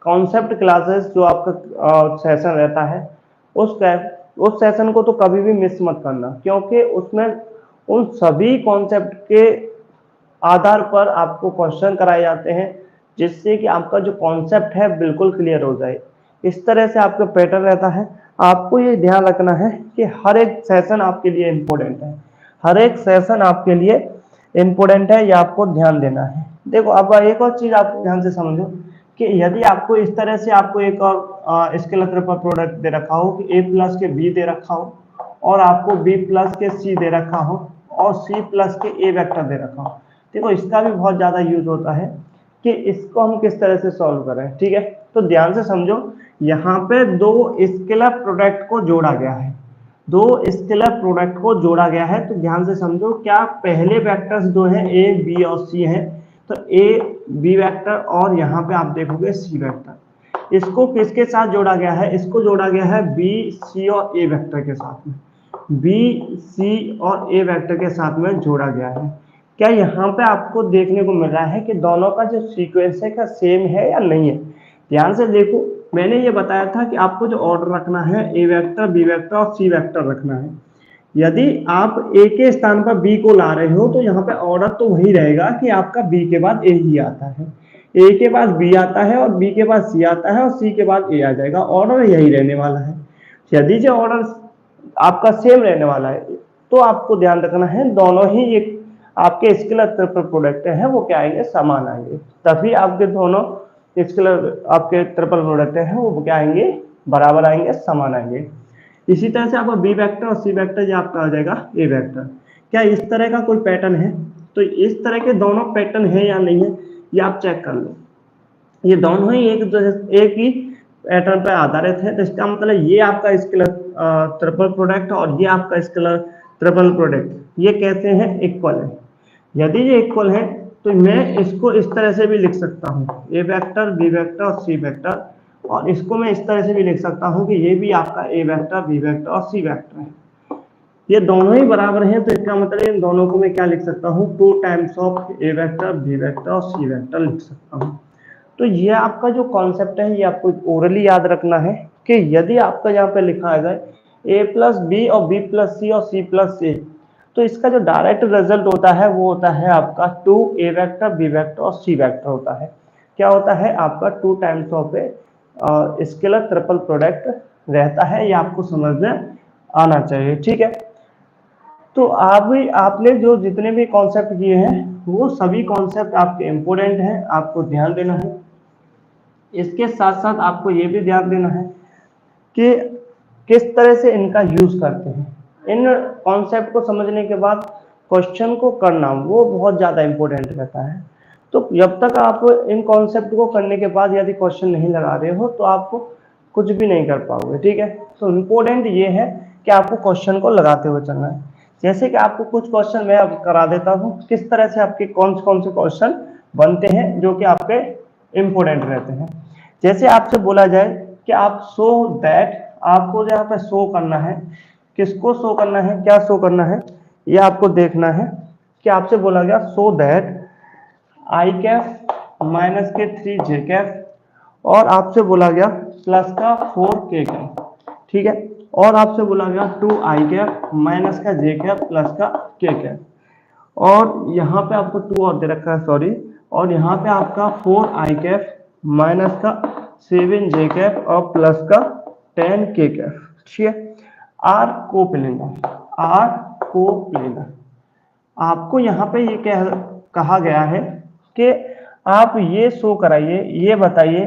concept classes जो आपका सेशन रहता है, उस सेशन को तो कभी भी मिस मत करना, क्योंकि उसमें उन सभी कॉन्सेप्ट के आधार पर आपको क्वेश्चन कराए जाते हैं, जिससे कि आपका जो कॉन्सेप्ट है बिल्कुल क्लियर हो जाए। इस तरह से आपका पैटर्न रहता है। आपको ये ध्यान रखना है कि हर एक सेशन आपके लिए इम्पोर्टेंट है, हर एक सेशन आपके लिए इम्पोर्टेंट है, ये आपको ध्यान देना है। देखो अब एक और चीज आप ध्यान से समझो कि यदि आपको इस तरह से आपको एक और स्केलर ट्रिपल प्रोडक्ट दे रखा हो कि ए प्लस के बी दे रखा हो और आपको बी प्लस के सी दे रखा हो और सी प्लस के ए वेक्टर दे रखा हो, देखो इसका भी बहुत ज्यादा यूज होता है कि इसको हम किस तरह से सॉल्व करें, ठीक है। तो ध्यान से समझो, यहाँ पे दो स्केलर प्रोडक्ट को जोड़ा गया है, दो स्केलर प्रोडक्ट को जोड़ा गया है। तो ध्यान से समझो, क्या पहले वेक्टर्स जो है ए बी और सी है, तो ए बी वेक्टर और यहाँ पे आप देखोगे सी वेक्टर, इसको किसके साथ जोड़ा गया है, इसको जोड़ा गया है बी सी और ए वेक्टर के साथ में, बी सी और ए वेक्टर के साथ में जोड़ा गया है। क्या यहाँ पे आपको देखने को मिल रहा है कि दोनों का जो सीक्वेंस है क्या सेम है या नहीं है। ध्यान से देखो, मैंने ये बताया था कि आपको जो ऑर्डर रखना है ए वेक्टर बी वेक्टर और सी वेक्टर रखना है। यदि आप ए के स्थान पर बी को ला रहे हो तो यहाँ पे ऑर्डर तो वही रहेगा कि आपका बी के बाद ए ही आता है, ए के बाद बी आता है और बी के बाद सी आता है और सी के बाद ए आ जाएगा, ऑर्डर यही रहने वाला है। यदि जो ऑर्डर आपका सेम रहने वाला है तो आपको ध्यान रखना है दोनों ही एक आपके स्केलर ट्रिपल प्रोडक्ट हैं वो क्या आएंगे, समान आएंगे, तभी आपके दोनों स्केलर आपके ट्रिपल प्रोडक्ट हैं वो क्या आएंगे, बराबर आएंगे, समान आएंगे। इसी तरह से आपका बी वेक्टर और सी वेक्टर ये आपका आ जाएगा ए वेक्टर। क्या इस तरह का कोई पैटर्न है? तो इस तरह के दोनों पैटर्न है या नहीं है ये आप चेक कर लो। ये दोनों ही एक ही पैटर्न पर आधारित है, तो इसका मतलब ये आपका स्केलर ट्रिपल प्रोडक्ट और ये आपका स्केलर ट्रिपल प्रोडक्ट ये कहते हैं इक्वल है। यदि ये इक्वल है तो मैं इसको इस तरह से भी लिख सकता हूँ, ए वेक्टर, बी वेक्टर और सी वेक्टर, और इसको मैं इस तरह से भी लिख सकता हूँ कि ये भी आपका ए वेक्टर, बी वेक्टर और सी वेक्टर है। ये दोनों ही बराबर हैं, तो इसका मतलब इन दोनों को मैं क्या लिख सकता हूँ, 2 times of A vector, B vector और सी वेक्टर लिख सकता हूँ। तो ये आपका जो कॉन्सेप्ट है ये आपको ओरली याद रखना है कि यदि आपका यहाँ पे लिखा है ए प्लस बी और बी प्लस सी और सी प्लस ए, तो इसका जो डायरेक्ट रिजल्ट होता है वो होता है आपका 2 ए वेक्टर, बी वेक्टर और सी वेक्टर होता है। क्या होता है आपका 2 times of a scalar triple product रहता है, ये आपको समझ में आना चाहिए, ठीक है। तो आपने जो जितने भी कॉन्सेप्ट किए हैं वो सभी कॉन्सेप्ट आपके इम्पोर्टेंट हैं, आपको ध्यान देना है। इसके साथ साथ आपको ये भी ध्यान देना है कि किस तरह से इनका यूज करते हैं। इन कॉन्सेप्ट को समझने के बाद क्वेश्चन को करना वो बहुत ज़्यादा इम्पोर्टेंट रहता है। तो जब तक आप इन कॉन्सेप्ट को करने के बाद यदि क्वेश्चन नहीं लगा रहे हो तो आपको कुछ भी नहीं कर पाओगे, ठीक है। तो इम्पोर्टेंट ये है कि आपको क्वेश्चन को लगाते हुए चलना है। जैसे कि आपको कुछ क्वेश्चन मैं अब करा देता हूँ किस तरह से आपके कौन से क्वेश्चन बनते हैं जो कि आपके इम्पोर्टेंट रहते हैं। जैसे आपसे बोला जाए कि आप शो दैट, आपको यहाँ पे शो करना है, किसको शो करना है, क्या शो करना है, ये आपको देखना है कि आपसे बोला गया show that I Kaif minus के 3 जे कैफ और आपसे बोला गया प्लस का 4 के कैफ, ठीक है। और आपसे बोला गया 2 आई कैफ माइनस का जे कैफ प्लस का के कैफ, और यहाँ पे आपको 2 और दे रखा है, सॉरी, और यहाँ पे आपका 4 आई कैफ माइनस का 7 जे कैफ और प्लस का 10 के कैफ, ठीक है। आर कोप्लेनर आपको यहाँ पे ये कहा गया है कि आप ये शो कराइए, ये बताइए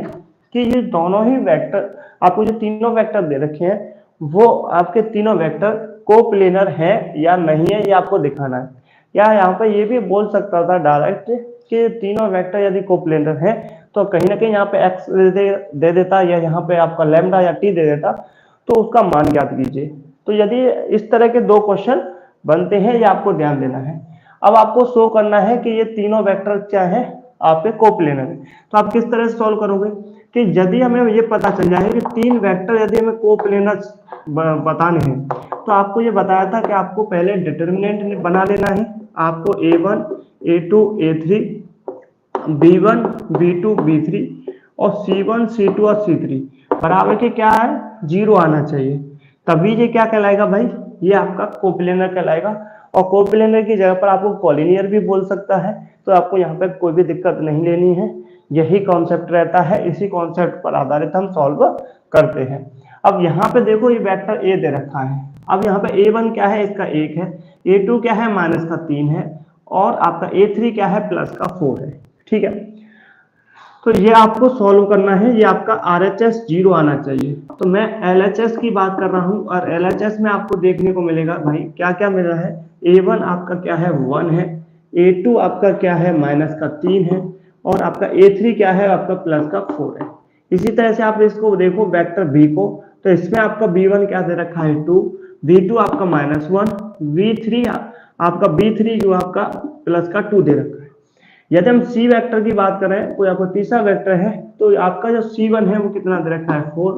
कि ये दोनों ही वेक्टर, आपको जो तीनों वेक्टर दे रखे हैं वो आपके तीनों वेक्टर कोप्लेनर है या नहीं है, ये आपको दिखाना है। या यहाँ पे ये भी बोल सकता था डायरेक्ट कि तीनों वेक्टर यदि कोप्लेनर है तो कहीं ना कहीं यहाँ पे एक्स दे देता या यहाँ पे आपका लैम्डा या टी दे देता, तो उसका मान ज्ञात कीजिए। तो यदि इस तरह के 2 क्वेश्चन बनते हैं ये आपको ध्यान देना है। अब आपको शो करना है कि ये तीनों वेक्टर क्या है, आपके कोप्लेनर है। तो आप किस तरह से सॉल्व करोगे कि यदि हमें ये पता चल जाए कि 3 वेक्टर यदि हमें कोप्लेनर बताने हैं तो आपको ये बताया था कि आपको पहले डिटर्मिनेंट बना लेना है। आपको a1 a2 a3 b1 b2 b3 और c1 c2 और c3 बराबर के क्या है, 0 आना चाहिए, तभी ये क्या कहलाएगा भाई, ये आपका कोप्लेनर कहलाएगा। और कोप्लेनर की जगह पर आपको कॉलिनियर भी बोल सकता है, तो आपको यहाँ पे कोई भी दिक्कत नहीं लेनी है। यही कॉन्सेप्ट रहता है, इसी कॉन्सेप्ट पर आधारित हम सॉल्व करते हैं। अब यहाँ पे देखो ये वेक्टर ए दे रखा है, अब यहाँ पे a1 क्या है, इसका 1 है, a2 क्या है, माइनस का 3 है, और आपका a3 क्या है, प्लस का 4 है, ठीक है। तो ये आपको सॉल्व करना है, ये आपका RHS 0 आना चाहिए। तो मैं LHS की बात कर रहा हूँ, और LHS में आपको देखने को मिलेगा भाई क्या क्या मिल रहा है, a1 आपका क्या है, 1 है, a2 आपका क्या है, माइनस का 3 है, और आपका a3 क्या है, आपका प्लस का 4 है। इसी तरह से आप इसको देखो वेक्टर b को, तो इसमें आपका b1 क्या दे रखा है, 2, b2 आपका -1, v3 आपका b3 जो आपका प्लस का 2 दे रखा है। यदि हम सी वेक्टर की बात करें, कोई आपको तीसरा वेक्टर है, तो आपका जो c1 है वो कितना दे रखा है, 4,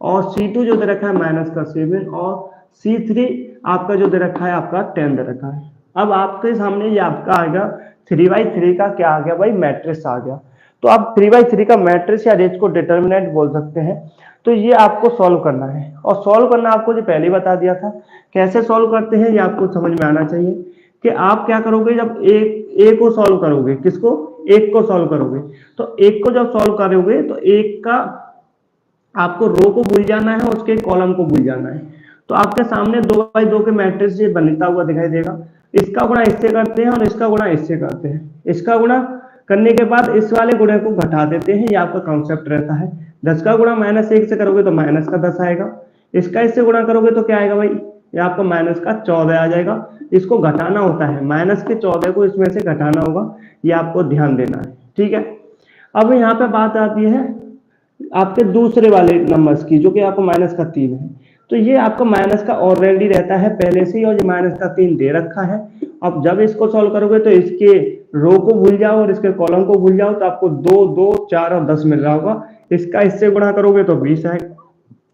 और c2 जो दे रखा है माइनस का 7, और c3 आपका जो दे रखा है आपका 10 दे रखा है। अब आपके सामने ये आपका आ गया 3x3 का क्या आ गया भाई, मैट्रिक्स आ गया। तो आप 3x3 का मैट्रिक्स या रेंज को डिटर्मिनेंट बोल सकते हैं। तो ये आपको सॉल्व करना है, और सॉल्व करना आपको जो पहले बता दिया था, कैसे सॉल्व करते हैं ये आपको समझ में आना चाहिए कि आप क्या करोगे, जब एक को सॉल्व करोगे, किसको, एक को सॉल्व करोगे, तो एक को जब सॉल्व करोगे तो एक का आपको रो को भूल जाना है, उसके कॉलम को भूल जाना है। तो आपके सामने 2x2 के मैट्रिक्स ये बनता हुआ दिखाई देगा। इसका गुणा इससे करते हैं और इसका गुणा इससे करते हैं। इसका गुणा करने के बाद इस वाले गुणे को घटा देते हैं, ये आपका कॉन्सेप्ट रहता है। 10 का गुणा -1 से करोगे तो माइनस का 10 आएगा। इसका इससे गुणा करोगे तो क्या आएगा भाई, ये आपका माइनस का 14 आ जाएगा। इसको घटाना होता है, माइनस के 14 को इसमें से घटाना होगा, ये आपको ध्यान देना है, ठीक है। अब यहाँ पे बात आती है आपके दूसरे वाले नंबर्स की, जो कि आपको माइनस का 3 है। तो ये आपका माइनस का ऑलरेडी रहता है पहले से ही, और ये माइनस का 3 दे रखा है। अब जब इसको सॉल्व करोगे तो इसके रो को भूल जाओ और इसके कॉलम को भूल जाओ, तो आपको 2, 2, 4 और 10 मिल रहा होगा। इसका इससे गुणा करोगे तो 20 आएगा,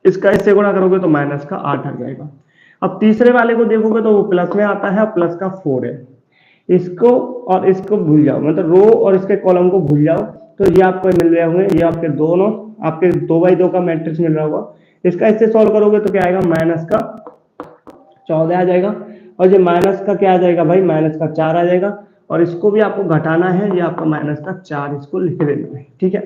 इसका इससे गुणा करोगे तो माइनस का 8 आ जाएगा। अब तीसरे वाले को देखोगे तो वो प्लस में आता है, प्लस का 4 है। इसको और इसको भूल जाओ, मतलब रो और इसके कॉलम को भूल जाओ, तो ये आपको मिल रहे होंगे, ये आपके दोनों आपके 2x2 का मैट्रिक्स मिल रहा होगा। इसका इससे सॉल्व करोगे तो क्या आएगा, माइनस का 14 आ जाएगा, और ये माइनस का क्या आ जाएगा भाई, माइनस का 4 आ जाएगा। और इसको भी आपको घटाना है, ये आपका माइनस का 4 इसको लिख देना है, ठीक है।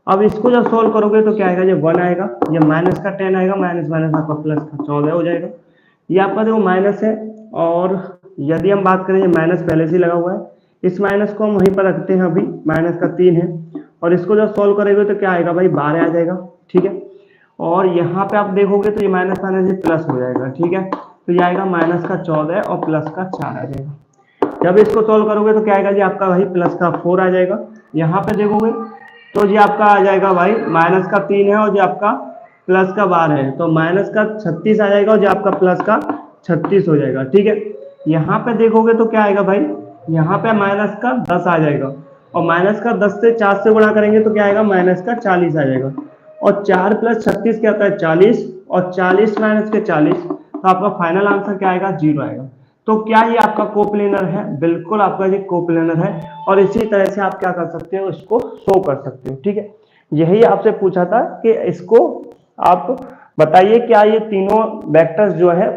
अब इसको जब सॉल्व करोगे तो क्या आएगा, ये 1 आएगा, ये माइनस का 10 आएगा, माइनस माइनस आपका प्लस का 14 हो जाएगा। ये आपका देखो माइनस है, और यदि हम बात करें, ये माइनस पहले से ही लगा हुआ है, इस माइनस को हम वहीं पर रखते हैं, अभी माइनस का 3 है। और इसको जब सॉल्व करेंगे तो क्या आएगा भाई, 12 आ जाएगा, ठीक है। और यहाँ पे आप देखोगे तो ये माइनस माइनस प्लस हो जाएगा, ठीक है। तो ये आएगा माइनस का 14 और प्लस का 4 आ जाएगा। जब इसको सॉल्व करोगे तो क्या आएगा जी, आपका भाई प्लस का 4 आ जाएगा। यहाँ पे देखोगे तो ये आपका आ जाएगा भाई, माइनस का 3 है और ये आपका प्लस का 12 है, तो माइनस का 36 आ जाएगा, और ये आपका प्लस का 36 हो जाएगा, ठीक है। यहाँ पे देखोगे तो क्या आएगा भाई, यहाँ पे माइनस का 10 आ जाएगा, और माइनस का 10 से 4 से गुणा करेंगे तो क्या आएगा, माइनस का 40 आ जाएगा। और 4 प्लस 36 क्या होता है, 40, और 40 माइनस के 40, तो आपका फाइनल आंसर क्या आएगा, 0 आएगा। तो क्या ये आपका कोप्लेनर है, बिल्कुल आपका ये कोप्लेनर है। और इसी तरह से आप क्या कर सकते हो, इसको शो कर सकते हो, ठीक है। यही आपसे पूछा था कि इसको आप बताइए क्या ये तीनों वेक्टर्स जो है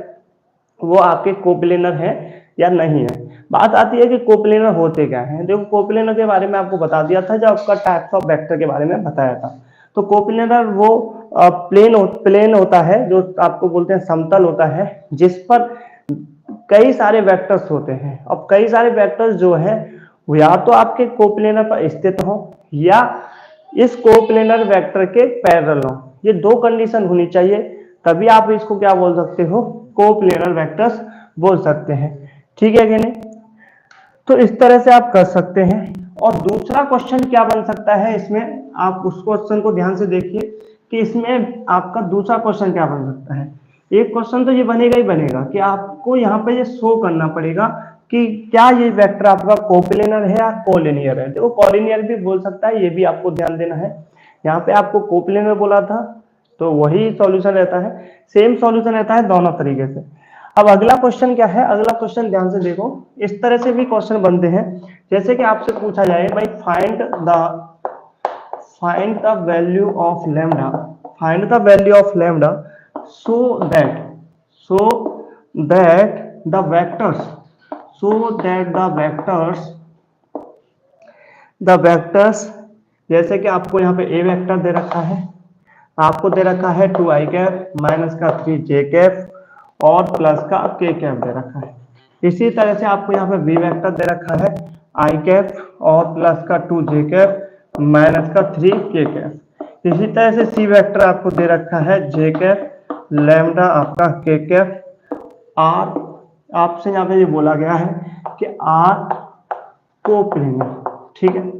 वो आपके कोप्लेनर है या नहीं है। बात आती है कि कोप्लेनर होते क्या हैं। देखो कोप्लेनर के बारे में आपको बता दिया था जब आपका टाइप्स ऑफ वेक्टर के बारे में बताया था। तो कोप्लेनर वो प्लेन होता है, जो आपको बोलते हैं समतल होता है, जिस पर कई सारे वेक्टर्स होते हैं। अब कई सारे वेक्टर्स जो है या तो आपके कोप्लेनर पर स्थित हो या इस कोप्लेनर वेक्टर के पैरेलल हो। ये दो कंडीशन होनी चाहिए, तभी आप इसको क्या बोल सकते हो, कोप्लेनर वेक्टर्स बोल सकते हैं, ठीक है कि नहीं। तो इस तरह से आप कर सकते हैं। और दूसरा क्वेश्चन क्या बन सकता है इसमें, आप उस क्वेश्चन को ध्यान से देखिए कि इसमें आपका दूसरा क्वेश्चन क्या बन सकता है। एक क्वेश्चन तो ये बनेगा ही बनेगा कि आपको यहाँ पे ये शो करना पड़ेगा कि क्या ये वेक्टर आपका कोप्लेनर है या कोलिनियर है। देखो कोलिनियर भी बोल सकता है, ये भी आपको ध्यान देना है। यहाँ पे आपको कोप्लेनर बोला था तो वही सॉल्यूशन रहता है, सेम सॉल्यूशन रहता है दोनों तरीके से। अब अगला क्वेश्चन क्या है, अगला क्वेश्चन ध्यान से देखो। इस तरह से भी क्वेश्चन बनते हैं, जैसे कि आपसे पूछा जाए भाई find the value of lambda, find the value of lambda so that the vectors जैसे कि आपको यहाँ पे ए वेक्टर दे रखा है, आपको दे रखा है 2i कैप माइनस का 3j कैप और प्लस का k कैप दे रखा है। इसी तरह से आपको यहाँ पे बी वेक्टर दे रखा है i कैप और प्लस का 2j कैप माइनस का 3k कैप। इसी तरह से सी वेक्टर आपको दे रखा है j कैप लैम्डा आपका k कैप। आर आपसे यहाँ पे ये बोला गया है कि आर कोप्लेनर, ठीक है।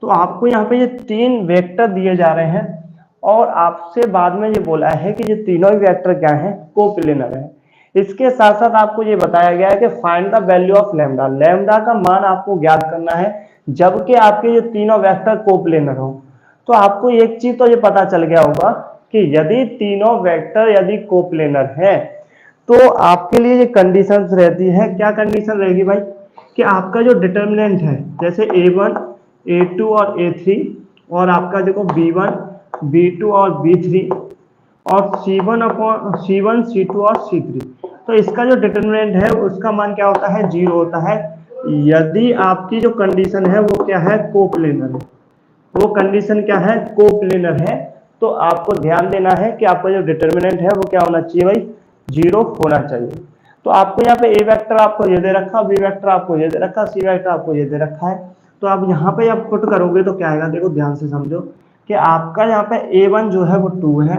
तो आपको यहाँ पे ये तीन वेक्टर दिए जा रहे हैं और आपसे बाद में ये बोला है कि ये तीनों ही वेक्टर क्या है, कोप्लेनर है। इसके साथ साथ आपको ये बताया गया है कि find the value of lambda, lambda का मान आपको ज्ञात करना है जबकि आपके ये तीनों वेक्टर कोप्लेनर हो। तो आपको एक चीज तो ये पता चल गया होगा कि यदि तीनों वेक्टर यदि कोप्लेनर है तो आपके लिए ये कंडीशंस रहती है। क्या कंडीशन रहेगी भाई, कि आपका जो डिटर्मिनेंट है जैसे a1, a2 और a3 और आपका देखो b1, b2 और b3 और c1, c2 और c3, तो इसका जो डिटर्मिनेंट है उसका मान क्या होता है, 0 होता है यदि आपकी जो कंडीशन है वो क्या है, कोप्लेनर है। वो कंडीशन क्या है, कोप्लेनर है। तो आपको ध्यान देना है कि आपका जो डिटर्मिनेंट है वो क्या होना चाहिए भाई, 0 होना चाहिए। तो आपको यहाँ पे ए वेक्टर आपको ये दे रखा, बी वेक्टर आपको ये दे रखा, सी वेक्टर आपको ये दे रखा है। तो आप यहाँ पे आप पुट करोगे तो क्या आएगा, देखो ध्यान से समझो कि आपका यहाँ पे A1 जो है वो 2 है,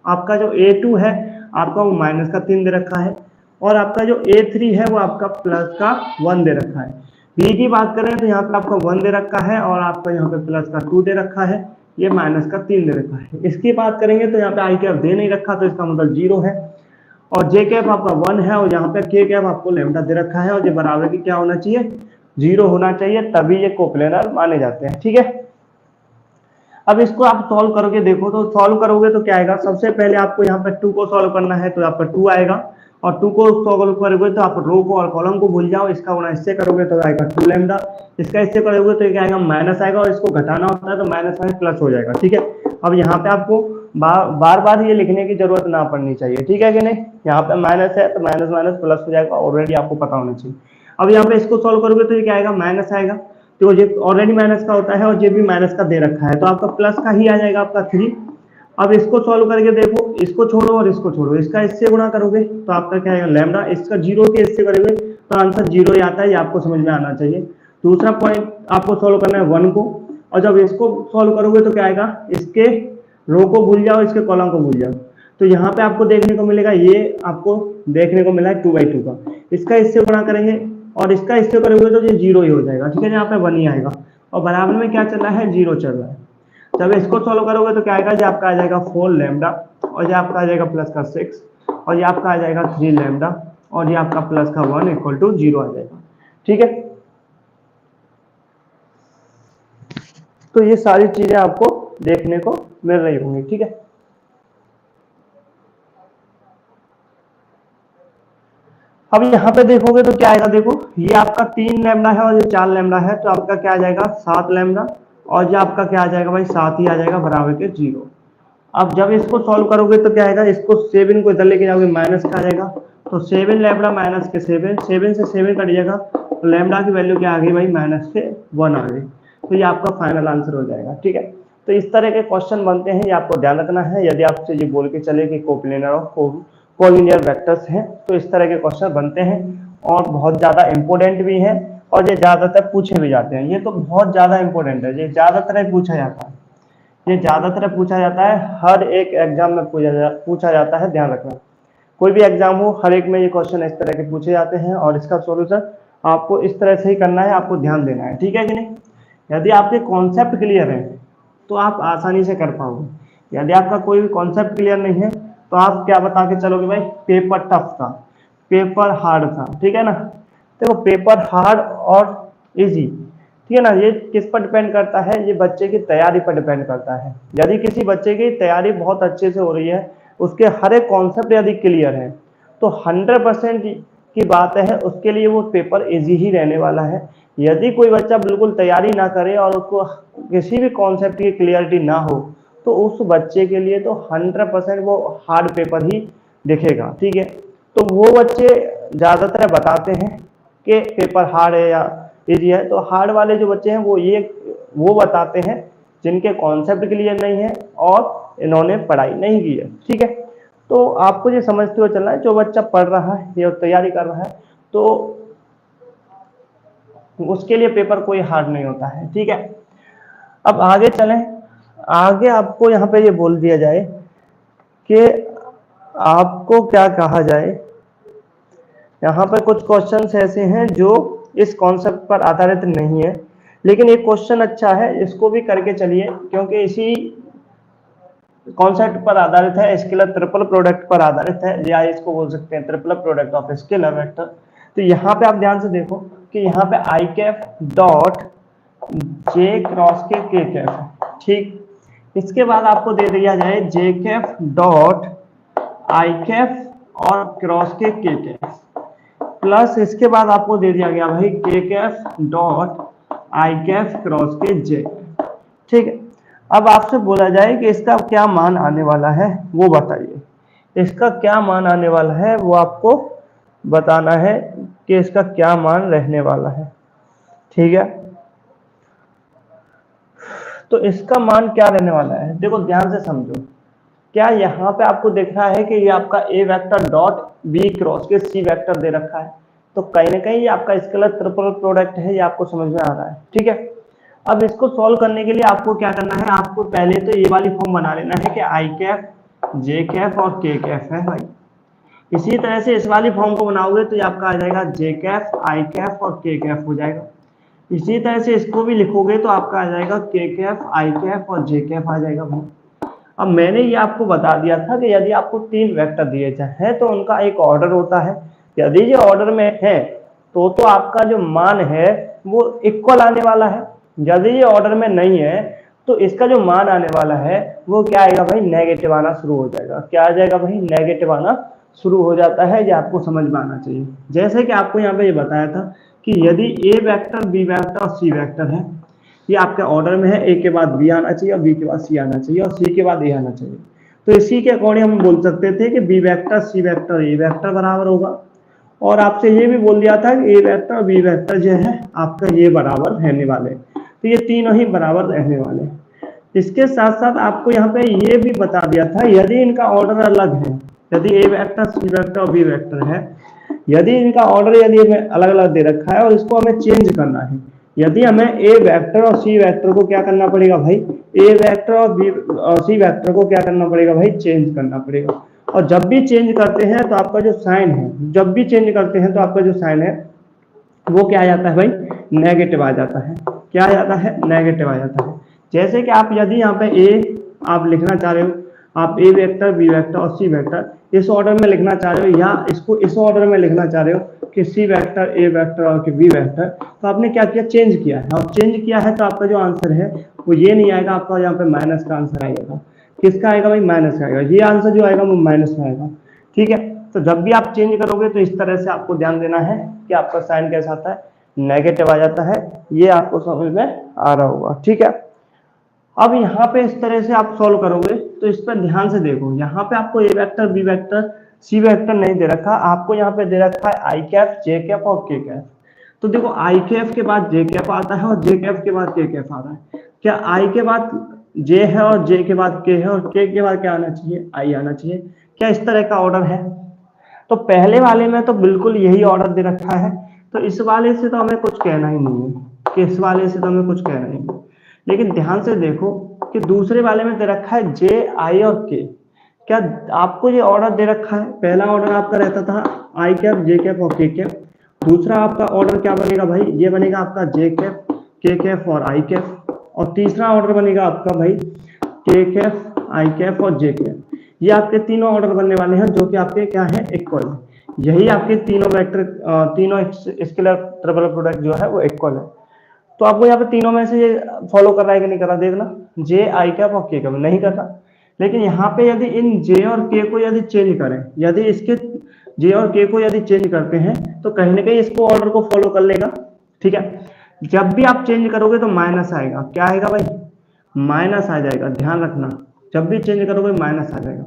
आपका जो A2 है आपका वो माइनस का 3 दे रखा है, और आपका जो A3 है वो आपका प्लस का 1 दे रखा है। बी की बात करें तो यहाँ पे आपका 1 दे रखा है और आपका यहाँ पे प्लस का 2 दे रखा है, ये माइनस का 3 दे रखा है। इसकी बात करेंगे तो यहाँ पे आई कैप दे नहीं रखा, तो इसका मतलब 0 है, और जे कैप आपका 1 है, और यहाँ पे के कैप आपको लैम्डा दे रखा है, और ये बराबर की क्या होना चाहिए, 0 होना चाहिए, तभी ये कोप्लेनर माने जाते हैं। ठीक है, अब इसको आप सॉल्व करोगे, देखो तो सॉल्व करोगे तो क्या आएगा, सबसे पहले आपको यहाँ पे 2 को सॉल्व करना है तो आपका 2 आएगा, और 2 को सॉल्व करोगे तो आप रो को और कॉलम को भूल जाओ, इसका गुणा इससे करोगे तो आएगा 2 लैम्डा, इसका इससे करोगे तो क्या आएगा, माइनस आएगा, और इसको घटाना होता है तो माइनस में प्लस हो जाएगा। ठीक है, अब यहाँ पे आपको बार बार ये लिखने की जरूरत ना पड़नी चाहिए, ठीक है कि नहीं, यहाँ पे माइनस है तो माइनस माइनस प्लस हो जाएगा, ऑलरेडी आपको पता होना चाहिए। अब यहाँ पे इसको सॉल्व करोगे तो ये क्या आएगा, माइनस आएगा, तो ये ऑलरेडी माइनस का होता है और ये भी माइनस का दे रखा है, तो आपका प्लस का ही आ जाएगा आपका 3। अब इसको सॉल्व करके देखो, इसको छोड़ो और इसको छोड़ो, इसका इससे गुणा करोगे तो आपका क्या आएगा, लैम्डा, इसका 0 के इससे करोगे तो आंसर 0 ही आता है, ये आपको समझ में आना चाहिए। दूसरा पॉइंट आपको सॉल्व करना है 1 को, और जब इसको सॉल्व करोगे तो क्या आएगा, इसके रो को भूल जाओ, इसके कॉलम को भूल जाओ, तो यहाँ पे आपको देखने को मिलेगा, ये आपको देखने को मिला है 2/2 का, इसका इससे गुणा करेंगे और इसका इससे करोगे तो ये 0 ही हो जाएगा। ठीक है, यहाँ पे 1 ही आएगा, और बराबर में क्या चल रहा है, 0 चल रहा है। जब इसको सॉल्व करोगे तो क्या आएगा, ये आपका आ जाएगा 4 लैम्डा, और ये आपका आ जाएगा प्लस का 6, और ये आपका आ जाएगा 3 लैम्डा, और ये आपका प्लस का 1 इक्वल टू 0 आ जाएगा। ठीक है, तो ये सारी चीजें आपको देखने को मिल रही होंगी। ठीक है, अब यहाँ पे देखोगे तो क्या आएगा, देखो ये आपका 3 लैम्डा है और ये 4 लैम्डा है, तो आपका क्या आ जाएगा 7 लैम्डा, और ये आपका क्या आ जाएगा भाई, 7 ही आ जाएगा, बराबर के 0। अब जब इसको सॉल्व करोगे तो क्या आएगा, इसको 7 को इधर लेके जाओगे, माइनस का आ जाएगा, तो 7 लैम्डा माइनस के 7, 7 से 7 कट जाएगा, तो लैम्डा की वैल्यू क्या आ गई भाई, माइनस के 1 आ गई, तो ये आपका फाइनल आंसर हो जाएगा। ठीक है, तो इस तरह के क्वेश्चन बनते हैं, ये आपको ध्यान रखना है। यदि आपसे ये बोल के चले कि कोप्लेनर ऑफ कोलिनियर वेक्टर्स हैं, तो इस तरह के क्वेश्चन बनते हैं, और बहुत ज्यादा इंपॉर्टेंट भी है, और ये ज्यादातर पूछे भी जाते हैं। ये तो बहुत ज्यादा इंपॉर्टेंट है, ये ज्यादातर पूछा जाता है, ये ज्यादातर पूछा जाता है, हर एक एग्जाम में पूछा जाता है, ध्यान रखना। कोई भी एग्जाम हो, हर एक में ये क्वेश्चन इस तरह के पूछे जाते हैं, और इसका सॉल्यूशन आपको इस तरह से ही करना है, आपको ध्यान देना है। ठीक है कि नहीं, यदि आपके कॉन्सेप्ट क्लियर है तो आप आसानी से कर पाओगे। यदि आपका कोई भी कॉन्सेप्ट क्लियर नहीं है तो आप क्या बता के चलोगे भाई, पेपर टफ था, पेपर हार्ड था। ठीक है ना, देखो पेपर हार्ड और इजी, ठीक है ना, ये किस पर डिपेंड करता है, ये बच्चे की तैयारी पर डिपेंड करता है। यदि किसी बच्चे की तैयारी बहुत अच्छे से हो रही है, उसके हर एक कॉन्सेप्ट यदि क्लियर है, तो 100% की बात है, उसके लिए वो पेपर इजी ही रहने वाला है। यदि कोई बच्चा बिल्कुल तैयारी ना करे और उसको किसी भी कॉन्सेप्ट की क्लियरिटी ना हो, तो उस बच्चे के लिए तो 100% वो हार्ड पेपर ही दिखेगा। ठीक है, तो वो बच्चे ज़्यादातर बताते हैं कि पेपर हार्ड है या इजी है, तो हार्ड वाले जो बच्चे हैं वो बताते हैं जिनके कॉन्सेप्ट क्लियर नहीं है और इन्होंने पढ़ाई नहीं की है। ठीक है, तो आपको ये समझते हुए चलना है, जो बच्चा पढ़ रहा है या तैयारी कर रहा है तो उसके लिए पेपर कोई हार्ड नहीं होता है। ठीक है, अब आगे चलें। आगे आपको यहाँ पे ये बोल दिया जाए कि आपको क्या कहा जाए, यहाँ पर कुछ क्वेश्चंस ऐसे हैं जो इस कॉन्सेप्ट पर आधारित नहीं है, लेकिन एक क्वेश्चन अच्छा है, इसको भी करके चलिए, क्योंकि इसी कॉन्सेप्ट पर आधारित है, स्केलर ट्रिपल प्रोडक्ट पर आधारित है, या इसको बोल सकते हैं triple product of scalar vector. तो यहाँ पे आप ध्यान से देखो कि यहाँ पे आई कैफ डॉट जे क्रॉस के कैफ है। ठीक, इसके बाद आपको दे दिया जाए जे कैफ डॉट आई कैफ और क्रॉस के कैफ, प्लस इसके बाद आपको दे दिया गया भाई के Kaif dot I Kaif cross के जे। ठीक है, अब आपसे बोला जाए कि इसका क्या मान आने वाला है वो बताइए, इसका क्या मान आने वाला है वो आपको बताना है कि इसका क्या मान रहने वाला है। ठीक है, तो इसका मान क्या रहने वाला है, देखो ध्यान से समझो, क्या यहाँ पे आपको दिख रहा है कि ये आपका ए वेक्टर डॉट बी क्रॉस के सी वेक्टर दे रखा है, तो कहीं ना कहीं ये आपका स्केलर ट्रिपल प्रोडक्ट है, ये आपको समझ में आ रहा है। ठीक है, अब इसको सॉल्व करने के लिए आपको क्या करना है, आपको पहले तो ये वाली फॉर्म बना लेना है कि आई कैफ जे कैफ और के कैफ है भाई। इसी तरह से इस वाली फॉर्म को बनाओगे तो ये आपका आ जाएगा जे कैफ आई कैफ और के कैफ हो जाएगा। इसी तरह से इसको भी लिखोगे तो आपका आ जाएगा के कैफ आई कैफ और जे कैफ आ जाएगा भाई। अब मैंने ये आपको बता दिया था कि यदि आपको 3 वेक्टर दिए जाए तो उनका एक ऑर्डर होता है, यदि ये ऑर्डर में है तो आपका जो मान है वो इक्वल आने वाला है, यदि ये ऑर्डर में नहीं है तो इसका जो मान आने वाला है वो क्या आएगा भाई, नेगेटिव आना शुरू हो जाएगा। क्या आ जाएगा भाई, नेगेटिव आना शुरू हो जाता है। ये आपको समझ में आना चाहिए। जैसे कि आपको यहाँ पे ये बताया था कि यदि ए वेक्टर बी वेक्टर और सी वेक्टर है, ये आपके ऑर्डर में है, ए के बाद बी आना चाहिए और बी के बाद सी आना चाहिए और सी के बाद ए आना चाहिए, तो इसी के अकॉर्डिंग हम बोल सकते थे कि B vector C vector A vector बराबर होगा। और आपसे ये भी बोल दिया था कि ए वेक्टर और बी वेक्टर जो है आपका ये बराबर रहने वाले, तो ये तीनों ही बराबर रहने वाले। इसके साथ साथ आपको यहाँ पे ये भी बता दिया था यदि इनका ऑर्डर अलग है, यदि ए वेक्टर सी वेक्टर और बी वेक्टर है, यदि इनका ऑर्डर यदि हमें अलग अलग दे रखा है और इसको हमें चेंज करना है, यदि हमें ए वेक्टर और सी वेक्टर को क्या करना पड़ेगा भाई, ए वेक्टर और बी सी वेक्टर को क्या करना पड़ेगा भाई, चेंज करना पड़ेगा। और जब भी चेंज करते हैं तो आपका जो साइन है, जब भी चेंज करते हैं तो आपका जो साइन है वो क्या आ जाता है भाई, नेगेटिव आ जाता है। क्या आ जाता है, नेगेटिव आ जाता है। जैसे कि आप यदि यहाँ पे ए आप लिखना चाह रहे हो, आप ए वेक्टर बी वेक्टर और सी वेक्टर इस ऑर्डर में लिखना चाह रहे हो या इसको इस ऑर्डर में लिखना चाह रहे हो कि सी वेक्टर ए वेक्टर और बी वेक्टर, तो आपने क्या किया, चेंज किया है। और चेंज किया है तो आपका जो आंसर है वो ये नहीं आएगा, आपका यहाँ पे माइनस का आंसर आएगा। किसका आएगा भाई, माइनस का आएगा। ये आंसर जो आएगा वो माइनस में आएगा। ठीक है, तो जब भी आप चेंज करोगे तो इस तरह से आपको ध्यान देना है कि आपका साइन कैसा आता है, नेगेटिव आ जाता है। ये आपको समझ में आ रहा होगा। ठीक है, अब यहाँ पे इस तरह से आप सॉल्व करोगे तो इस पर ध्यान से देखो, यहाँ पे आपको A vector B vector C vector नहीं दे रखा, आपको यहाँ पे दे रखा है आई कैफ जे कैफ और के कैफ। तो देखो आई कैफ के बाद जे कैफ आता है और जे कैफ के बाद के कैफ आता है। क्या आई के बाद जे है और जे के बाद के है और के बाद क्या आना चाहिए, आई आना चाहिए। क्या इस तरह का ऑर्डर है? तो पहले वाले में तो बिल्कुल यही ऑर्डर दे रखा है, तो इस वाले से तो हमें कुछ कहना ही नहीं है, कि इस वाले से तो हमें कुछ कहना ही नहीं। लेकिन ध्यान से देखो कि दूसरे वाले में दे रखा है जे आई और के। क्या आपको ये ऑर्डर दे रखा है? पहला ऑर्डर आपका रहता था आई कैप जे कैप और के कैप, दूसरा आपका ऑर्डर क्या बनेगा भाई, ये बनेगा आपका जे कैप के कैप और आई कैप, और तीसरा ऑर्डर बनेगा आपका भाई के कैप आई कैप और जे कैप। ये आपके तीनों ऑर्डर बनने वाले हैं जो कि आपके क्या है, इक्वल। यही आपके तीनों वेक्टर तीनों स्केलर ट्रिपल प्रोडक्ट जो है वो इक्वल है। तो आपको यहाँ पे तीनों में से ये फॉलो कर रहा है कि नहीं कर रहा, देखना, जे आई कैप और के कैप नहीं कर रहा। लेकिन यहाँ पे यदि इन जे और के को यदि चेंज करें, यदि इसके जे और के को यदि चेंज करते हैं तो कहीं ना कहीं इसको ऑर्डर को फॉलो कर लेगा। ठीक है, जब भी आप चेंज करोगे तो माइनस आएगा। क्या आएगा भाई, माइनस आ जाएगा। ध्यान रखना, जब भी चेंज करोगे माइनस आ जाएगा,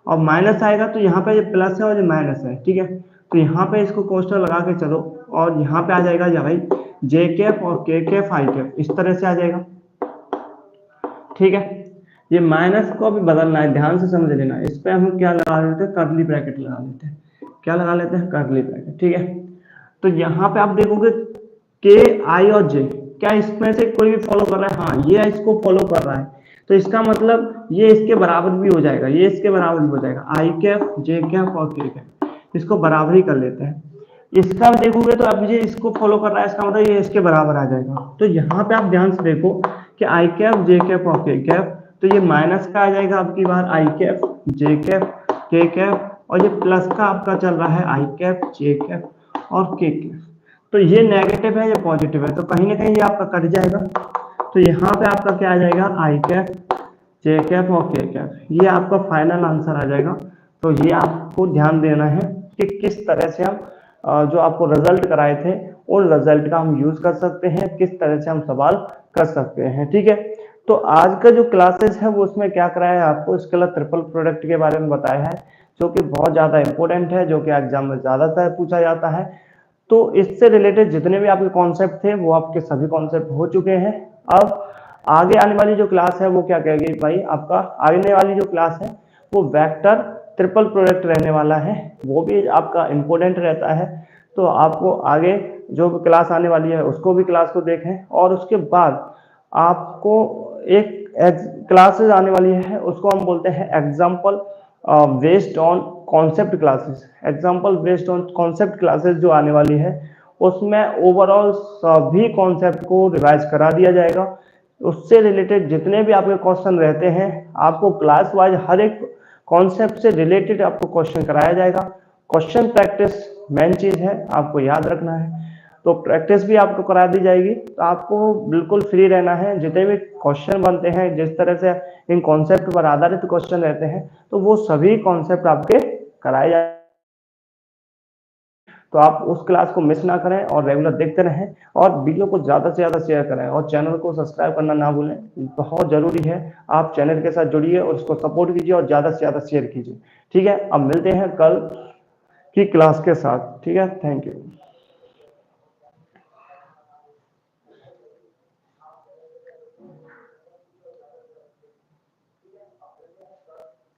और माइनस आएगा तो यहाँ पे ये प्लस है और ये माइनस है। ठीक है, तो यहाँ पे इसको कोष्टक लगा के चलो और यहाँ पे आ जाएगा या भाई जे कैप और के कैप आई कैप, इस तरह से आ जाएगा। ठीक है, ये माइनस को भी बदलना है, ध्यान से समझ लेना। इस पे हम क्या लगा लेते हैं, कर्ली ब्रैकेट लगा लेते हैं। क्या लगा लेते हैं, कर्ली ब्रैकेट। ठीक है, तो यहाँ पे आप देखोगे के आई और जे, क्या इसमें से कोई भी फॉलो कर रहा है? हाँ, ये इसको फॉलो कर रहा है, तो इसका मतलब ये इसके बराबर भी हो जाएगा, ये इसके बराबर भी हो जाएगा। आई कैप जे कैप और के कैप, इसको बराबर ही कर लेते हैं। इसका देखोगे तो अब ये इसको फॉलो कर रहा है, इसका मतलब ये इसके बराबर आ जाएगा। तो यहाँ पे आप ध्यान से देखो कि आई कैप जे कैप और के कैप, तो ये माइनस का आ जाएगा आपकी बार आई कैप जे कैप के कैप, और ये प्लस का आपका चल रहा है आई कैप जे कैप और के कैप। तो ये नेगेटिव है, ये पॉजिटिव है, तो कहीं ना कहीं ये आपका कट जाएगा। तो यहाँ पे आपका क्या आ जाएगा, आई कैप जे कैप और के कैप, ये आपका फाइनल आंसर आ जाएगा। तो ये आपको ध्यान देना है कि किस तरह से हम जो आपको रिजल्ट कराए थे उन रिजल्ट का हम यूज कर सकते हैं, किस तरह से हम सवाल कर सकते हैं। ठीक है, तो आज का जो क्लासेस है वो उसमें क्या कराया है, आपको स्केलर ट्रिपल प्रोडक्ट के बारे में बताया है, जो कि बहुत ज्यादा इंपॉर्टेंट है, जो कि एग्जाम में ज्यादातर पूछा जाता है। तो इससे रिलेटेड जितने भी आपके कॉन्सेप्ट थे वो आपके सभी कॉन्सेप्ट हो चुके हैं। अब आगे आने वाली जो क्लास है वो क्या कहेगी भाई, आपका आने वाली जो क्लास है वो वेक्टर ट्रिपल प्रोडक्ट रहने वाला है, वो भी आपका इम्पोर्टेंट रहता है। तो आपको आगे जो क्लास आने वाली है उसको भी क्लास को देखें, और उसके बाद आपको एक क्लासेस आने वाली है, उसको हम बोलते हैं example based on concept classes. Example based on concept classes जो आने वाली है, उसमें ओवरऑल सभी कॉन्सेप्ट को रिवाइज करा दिया जाएगा। उससे रिलेटेड जितने भी आपके क्वेश्चन रहते हैं, आपको क्लास वाइज हर एक कॉन्सेप्ट से रिलेटेड आपको क्वेश्चन कराया जाएगा। क्वेश्चन प्रैक्टिस मेन चीज है, आपको याद रखना है। तो प्रैक्टिस भी आपको करा दी जाएगी। तो आपको बिल्कुल फ्री रहना है, जितने भी क्वेश्चन बनते हैं, जिस तरह से इन कॉन्सेप्ट पर आधारित क्वेश्चन रहते हैं, तो वो सभी कॉन्सेप्ट आपके कराए जाए। तो आप उस क्लास को मिस ना करें और रेगुलर देखते रहें, और वीडियो को ज़्यादा से ज़्यादा शेयर करें, और चैनल को सब्सक्राइब करना ना भूलें, बहुत ज़रूरी है। आप चैनल के साथ जुड़िए और उसको सपोर्ट कीजिए और ज़्यादा से ज़्यादा शेयर कीजिए। ठीक है, अब मिलते हैं कल की क्लास के साथ। ठीक है, थैंक यू।